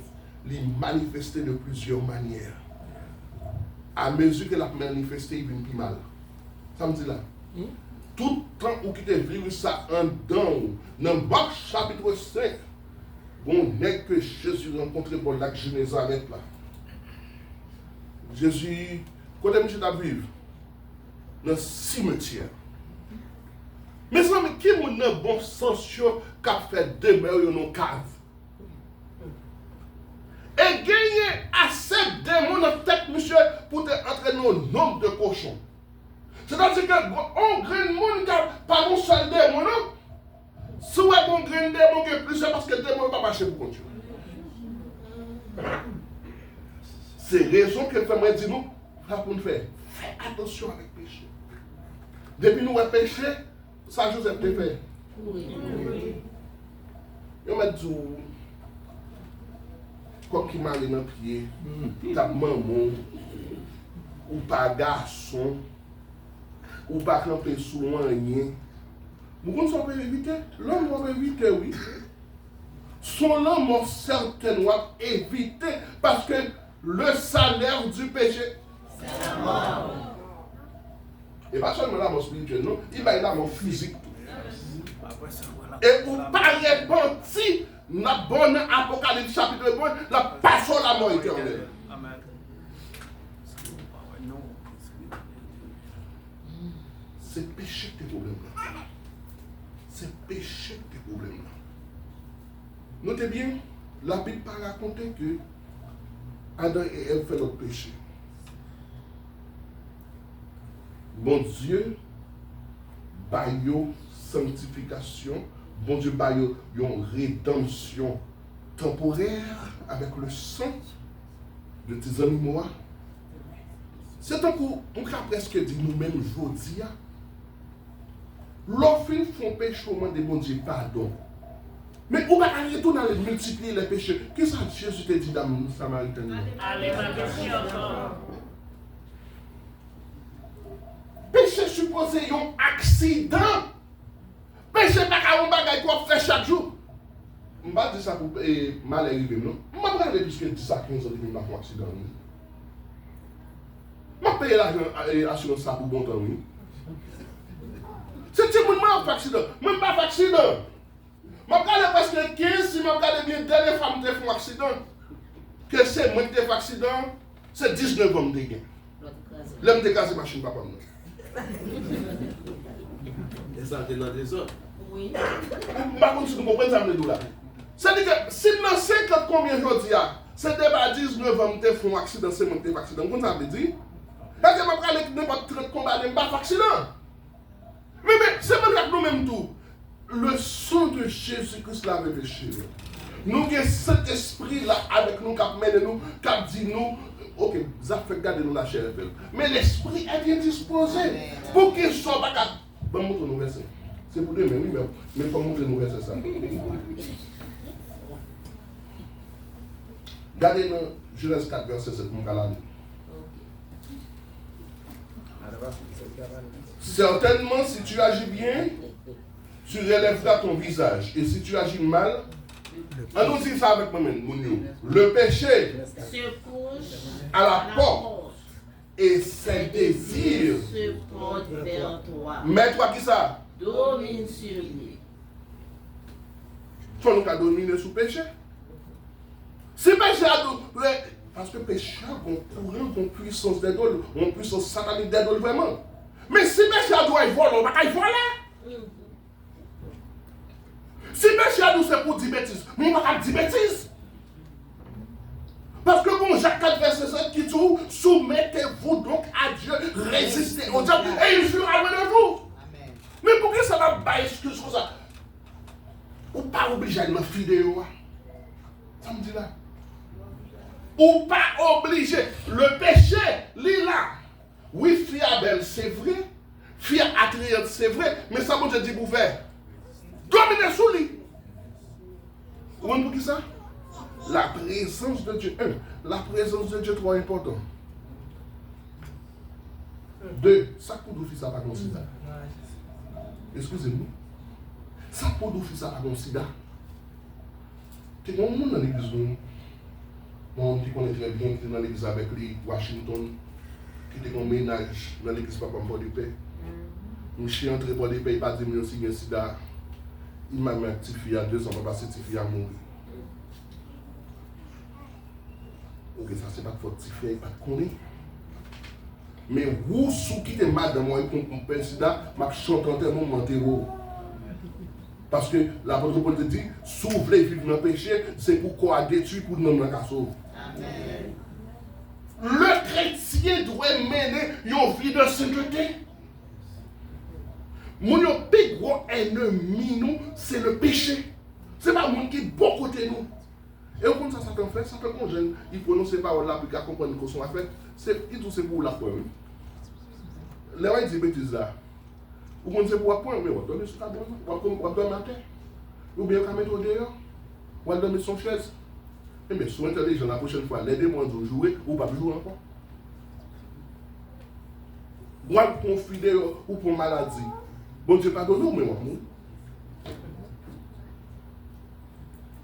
il manifesté de plusieurs manières. À mesure que l'a manifesté, il vient plus mal. Ça me dit là. Tout le temps où le virus a en dedans, dans Marc chapitre 5, bon n'est que Jésus rencontré pour lac Génézareth là. Jésus, quand il a vécu dans le cimetière. Mais ça, qui est mon bon sens qui a fait demeure dans nos caves? Et gagner assez de démons dans la tête, monsieur, pour te entraîner au nombre de cochons. C'est-à-dire que on grain de monde qui n'a pas bon seul démon, non? Si on a bon grain de démon qui est plus, c'est parce que le démon ne va pas marcher pour continuer. C'est raison que le femme dit nous, pour nous faire. Fais attention avec le péché. Depuis nous, le péché, ça Joseph te fait. Je m'a dit, comme qui m'a mis dans le pied, ta maman, ou pas garçon, ou pas camper sous rien. Vous comprenez ça peut éviter? L'homme va éviter, oui. Son homme certainement va éviter parce que le salaire du péché, c'est la mort. Et pas seulement la mort spirituelle, non, il va y avoir la mort physique. Et vous parlez parti, la bonne Apocalypse chapitre 1, la passion de la mort éternelle. C'est péché qui est le problème. C'est péché des problèmes. Notez bien, la Bible pas raconté que Adam et Ève fait notre péché. Bon Dieu, bayo sanctification, bon Dieu bayo une rédemption temporaire avec le sang de tes animaux. C'est un coup, on a presque dit nous-mêmes aujourd'hui, l'offre font péché au moment de bon Dieu pardon. Mais on va retourner à multiplier les péchés. Qu'est-ce que Jésus te dit dans le Samaritain? Allez, ma péché encore. Péché supposé un accident. Péché pas un bagage qu'on fait chaque jour. Je ne vais pas dire ça pour mal arriver, non? Je ne vais pas dire puisque 10 à 15 ans de faire un accident. Je vais payer l'assurance ça pour bon temps. C'est tout le monde qui fait accident. Même pas fait accident. Je regarde parce que 15, si je regarde bien, dernière femme qui fait un accident, que c'est moi qui fait un accident, c'est 19 ans de gain. L'homme de casser machine, papa. Et ça, t'es dans des autres. Oui. Par contre, si vous comprenez ça, là. C'est-à-dire que si dans 50 combien de jours, c'est déjà 19 ans de faire un accident, c'est moi qui fais un accident. Comment ça veut dire? Parce que je vais aller n'importe 30 combats, je ne pas accident. Mais c'est même nous-mêmes tout. Le sang de Jésus-Christ l'a péché. Nous avons cet esprit-là avec nous, qui mène nous, qui dit nous, ok, ça fait garder nous la chair. Mais l'esprit est bien disposé pour qu'il soit pas capable. Bon, montre nous verset. C'est pour demain, oui, mais il faut montrer nous verset ça. Regardez dans Genèse 4, verset 7, mon gars. Certainement, si tu agis bien, tu relèveras ton visage. Et si tu agis mal, on nous dit ça avec moi-même. Le péché Se couche à la porte et ses désirs se porte vers toi. Mais toi qui ça? Domine sur lui. Faut nous dominer sous péché. Si péché a parce que péché a un courant, une puissance d'idole, une puissance satanique d'idole vraiment. Mais si péché a doit y voler, on va pas y voler. Si péché a c'est pour dire bêtises, mais on va pas dire bêtises. Parce que bon, Jacques 4, verset 7 qui dit, soumettez-vous donc à Dieu, résistez au diable, et il fuira de vous. Mais pourquoi ça va pas excuse comme ça? Ou pas obligé de me filer, ça me dit là. Ou pas obligé. Le péché, là. Oui, fiable, c'est vrai. Fier attrayant, c'est vrai. Mais ça, moi, je dis pour faire. Dominer sous lui. Vous comprenez ça? La présence de Dieu. 1. La présence de Dieu, 3 important. 2. Ça pour nous, ça pas considérer. Excusez-moi. Ça pour nous, ça pas considérer. Tu es un monde dans l'église. Mon qui connaît très bien, qui est dans l'église avec lui, Washington, qui était en ménage dans l'église Papa pour de paix. Je suis entré pour des pays, pas 10 millions de sida. Il m'a mis un petit fille à 2 ans, parce que petit fille a mouru. Ok, ça c'est pas de votre petit fille, pas de connaître. Mais vous, sous qui est madame, moi, et qu'on pèse sida, je chante en termes de parce que l'apôtre Paul te dit, si vous voulez vivre dans le péché, c'est pour qu'on détruit pour nous dans la sauve. Le chrétien doit mener une vie de sainteté. Mon plus gros ennemi, nous, c'est le péché. Ce n'est pas le monde qui est bon côté nous. Et comme ça, ça fait, ça fait qu'on jeune, il prononce ces paroles-là pour qu'il comprenne que son affaire, c'est pour la foi. Les gens disent bêtises là. Ou qu'on sait pour apprendre, mais on va donner sur la bonne, on va donner la terre. Ou bien on va mettre au dehors, on va donner son chaise. Et bien, souvent intelligent, la prochaine fois, l'aidez-moi à jouer ou pas jouer encore. Ou pour confider ou pour maladie. Bon Dieu, pardonne-nous, mais on va mourir.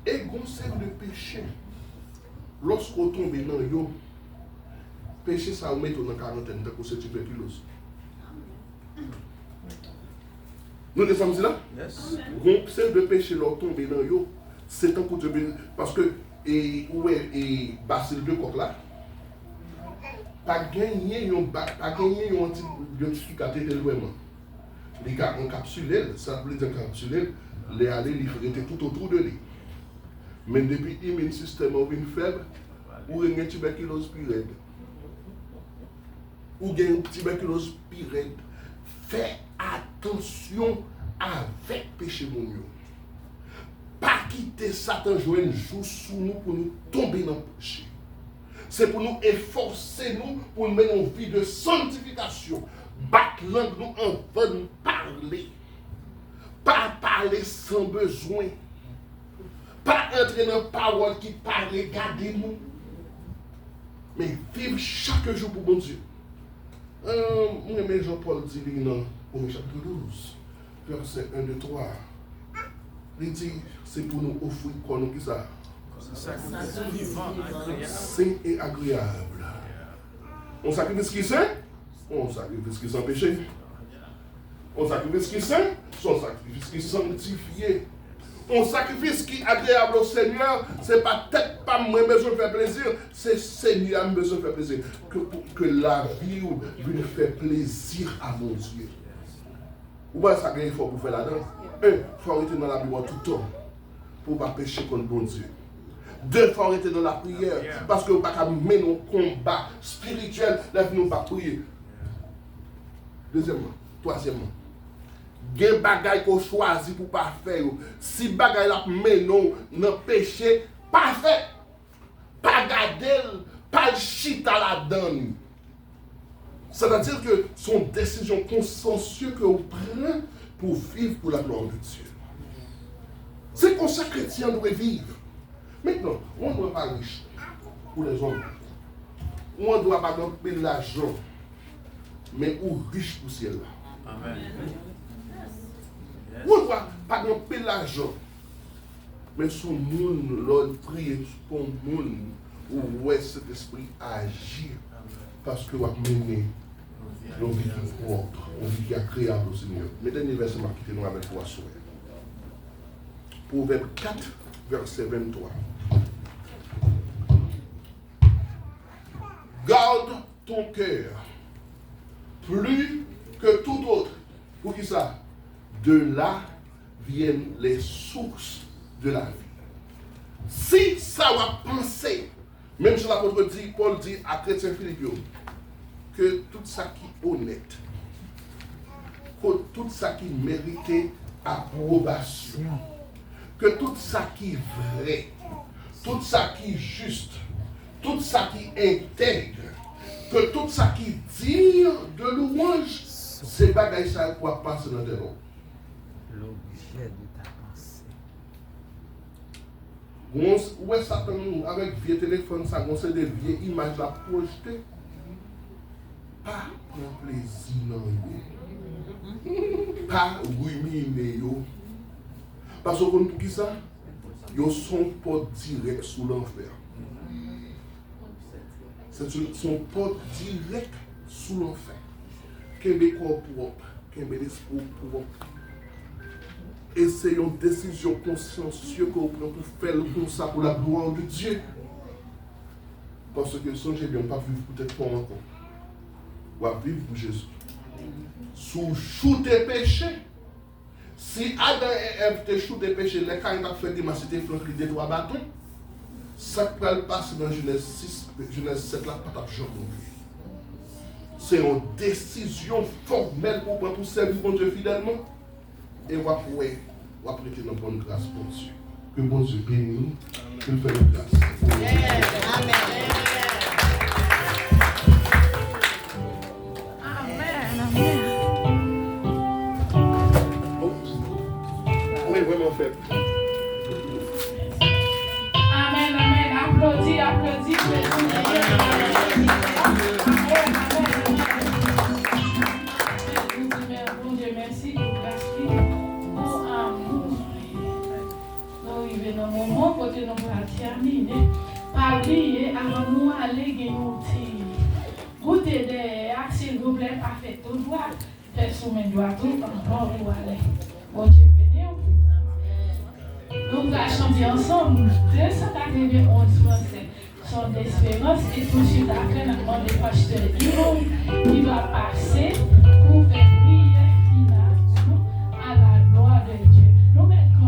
Et conseil de péché, lorsqu'on tombe dans le péché, ça vous met dans la quarantaine, de c'est tuberculose. Nous sommes là? Yes. Conseil de péché, lorsqu'on tombe dans le c'est un coup de parce que, et bacille de coq là, pas gagner un antibiotique à traiter vraiment. Les gars encapsulés, ça veut dire encapsulé, les aller livrer tout autour de lui. Mais depuis l'immune système est faible, ou il y a une tuberculose pire. Ou il y a une tuberculose pire. Fais attention avec péché mon Dieu. Pas quitter Satan jouer un jour sous nous pour nous tomber dans le péché. C'est pour nous efforcer nous pour mener une vie de sanctification. Battre langue nous avant de parler. Pas parler sans besoin. Pas entrer dans la parole qui parle, regarder nous. Mais vivre chaque jour pour bon Dieu. Moi, Jean-Paul dit dans au chapitre 12, verset 1, 2, 3. Il dit, c'est pour nous offrir quoi nous qui ça? Saint et agréable. On sacrifice qui saint? On sacrifice qui sans péché. On sacrifice qui saint? Son sacrifice qui sanctifié. On sacrifice qui est agréable au Seigneur, c'est peut-être pas moi besoin de faire plaisir, c'est Seigneur qui a besoin de faire plaisir. Que la vie lui fait plaisir à mon Dieu. Ou pas ça qu'il faut pour faire la danse? Un, il faut arrêter dans la Bible tout le temps pour ne pas pécher contre bon Dieu. Deux, il faut arrêter dans la prière parce que vous ne pouvez pas mener un combat spirituel, là vous ne pouvez pas prier. Deuxièmement, troisièmement, il y a des bagages qu'on choisit pour ne pas faire. Si les bagages là menons dans le péché, pas fait. Pas garder, pas le chita là-dedans. C'est-à-dire que sont des décisions consensuelles que vous prenez pour vivre pour la gloire de Dieu. C'est comme ça que chrétien doit vivre. Maintenant, on ne doit pas riche pour les hommes. On ne doit pas donner l'argent, mais ou riche pour ciel là. Amen. On ne doit pas donner l'argent, mais son monde, l'on prie pour le monde où cet esprit agir. Parce que vous avez mené nos vies qui propre, une vie qui est agréable au Seigneur. Mais dernier verset m'a quitté nous avec toi souhait. Proverbe 4, verset 23. Garde ton cœur plus que tout autre. Pour qui ça? De là viennent les sources de la vie. Si ça va penser, même si l'apôtre dit, Paul dit à chrétien Philippe, que tout ça qui est honnête, que tout ça qui mérite approbation, que tout ça qui est vrai, tout ça qui est juste, tout ça qui est intègre, que tout ça qui est digne de louange, c'est bagaille ça pour passer dans des noms. L'objet de ta pensée. Où est Satan avec vieux téléphone, ça conseille des vieilles images à projeter? Pas pour plaisir, non. Pas ruminer. Parce que pour qui ça? Ils sont pas direct sous l'enfer. C'est son pas direct sous l'enfer. Qu'un corps propre, qu'un esprit propre. Et c'est une décision consciencieuse que vous prenez pour faire comme ça pour la gloire de Dieu. Parce que songez bien, pas vivre peut-être pas encore. Ou à vivre pour Jésus. Sous chou tes péchés. Si Adam et Ève te chou tes péchés, les cas ils ont fait des massacres, flanqués des trois bâtons. Ça peut le passer dans Genèse 6, Genèse 7, là, pas de jour. C'est une décision formelle pour prendre pour servir bon Dieu fidèlement. Et on va prêter dans bonne grâce pour Dieu. Que bon Dieu bénisse nous, qu'il fait une grâce. Amen. On est vraiment fait. Amen, amen. Applaudis, applaudis. Bon Dieu, merci pour grâce, pour amour. Nous arrivons dans le moment où nous allons terminer. Pas oublier, avant nous aller gagner goûter des axes, s'il vous plaît, pas fait tout droit. Faire soumettre droit tout, encore pour aller. Bon Dieu, bénis. Nous allons chanter ensemble 291 français. Son d'espérance et tout de suite après, nous demandons le pasteur Yvon qui va passer pour faire prière finale à la gloire de Dieu. Nous mettons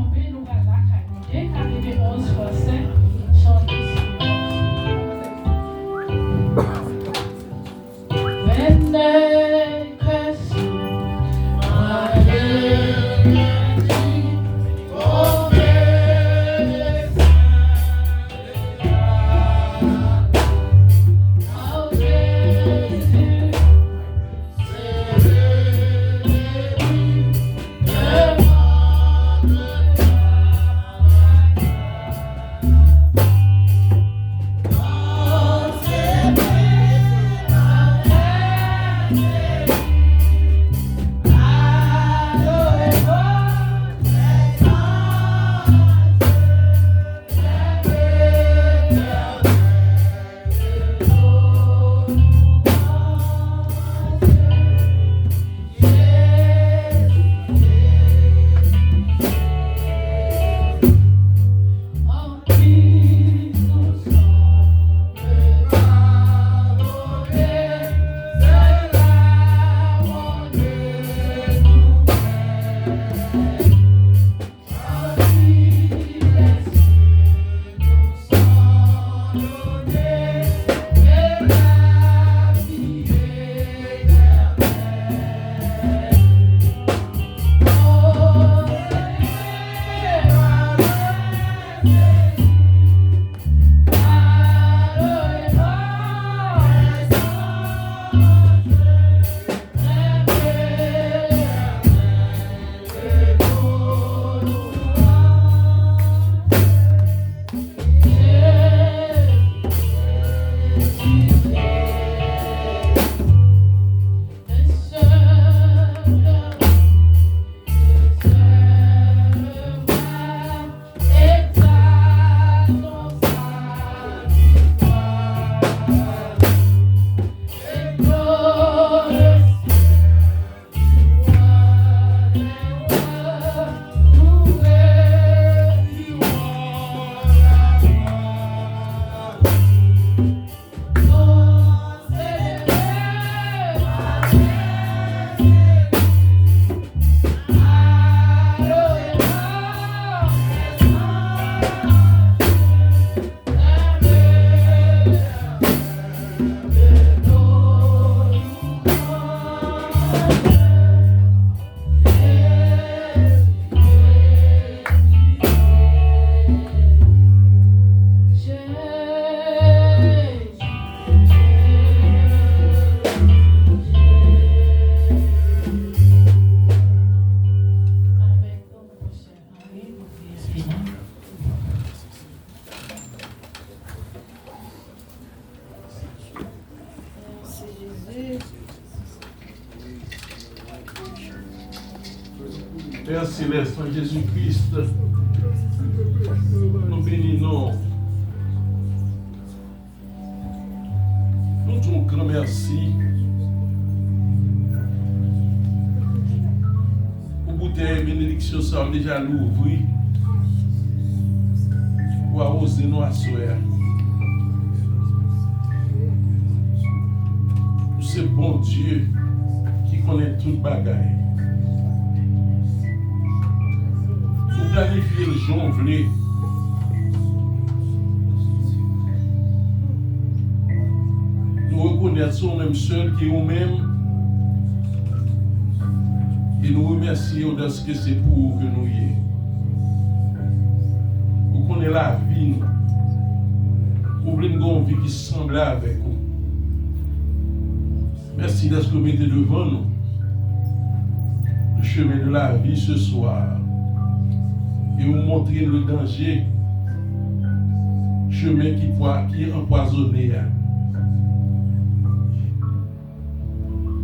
Père Céleste, en Jésus-Christ, nous bénissons. Nous disons grand merci pour bouteille bénédiction ça déjà l'ouvrir pour arroser nous à soir. C'est bon Dieu qui connaît toute bagaille. Pour planifier le jonglé. Nous reconnaissons même seul qui est nous-mêmes. Et nous remercions de ce que c'est pour que nous y est. Vous connaissez la vie, nous. Vous voulez une vie qui semble avec vous. Merci de ce que vous mettez devant nous. Le chemin de la vie ce soir. Et vous montrez le danger. Chemin qui est empoisonné.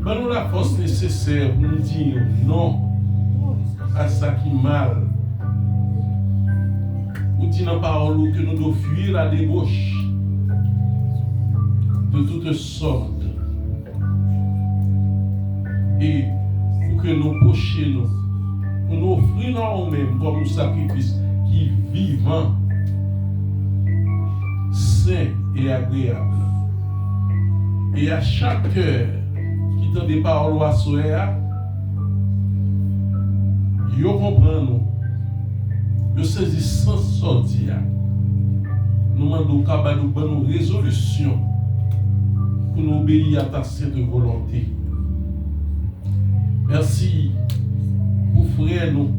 Nous la force nécessaire pour nous dire non à ça qui est mal. Vous dites dans la parole que nous devons fuir la débauche de toutes sortes. Et pour que nous pochions nous, nous offrons nous-mêmes comme un sacrifice qui est vivant, sain et agréable. Et à chaque cœur qui tend des paroles à soeur, yo comprend nous, yo saisit sans sortir. Nous demandons qu'à nous bonne résolution pour nous obéir à ta sainte volonté. Merci pour frère nous,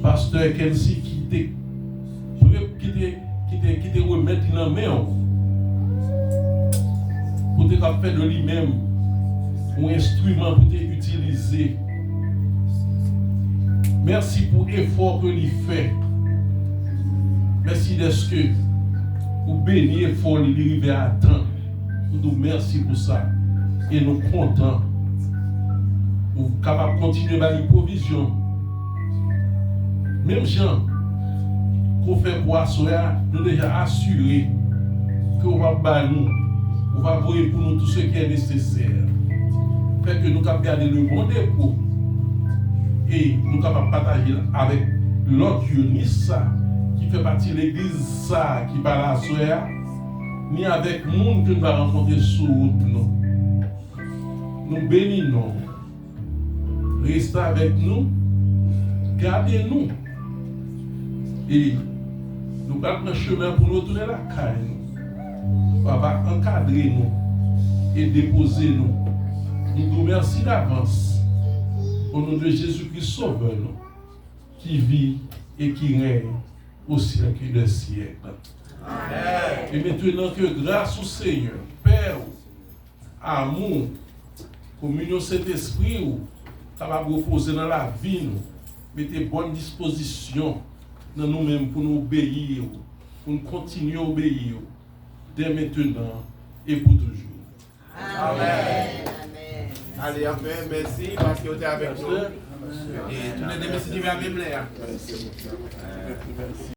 pasteur Kenzie qui te remettre dans la main pour te faire de lui-même un instrument pour te utiliser. Merci pour l'effort que lui fait. Merci de ce que vous bénissez l'effort de l'arriver à temps. Nous merci pour ça. Et nous comptons pour capable de continuer à la provision. Même gens qu'on fait pour assurer, nous déjà assurés qu'on va battre nous, on va voir pour nous tout ce qui est nécessaire. Fait que nous capable garder le bon dépôt et nous capable partager avec l'autre Nissa qui fait partie de l'église ça qui parle à soir, ni avec le monde que nous allons rencontrer sur route nous. Nous bénissons. Restez avec nous. Gardez-nous. Et nous allons prendre chemin pour nous tourner la caille. Papa, encadrez-nous et déposez-nous. Nous vous remercions d'avance. Au nom de Jésus-Christ, sauveur-nous, qui vit et qui règne au siècle des siècles. Amen. Et maintenant que grâce au Seigneur, Père, amour, communion Saint-Esprit, capable de reposer dans la vie, nous, mettez bonne disposition dans nous-mêmes pour nous obéir, pour nous continuer à obéir, dès maintenant et pour toujours. Amen. Allez, amen, merci parce que vous êtes avec nous. Et tous les deux, merci de venir. Merci.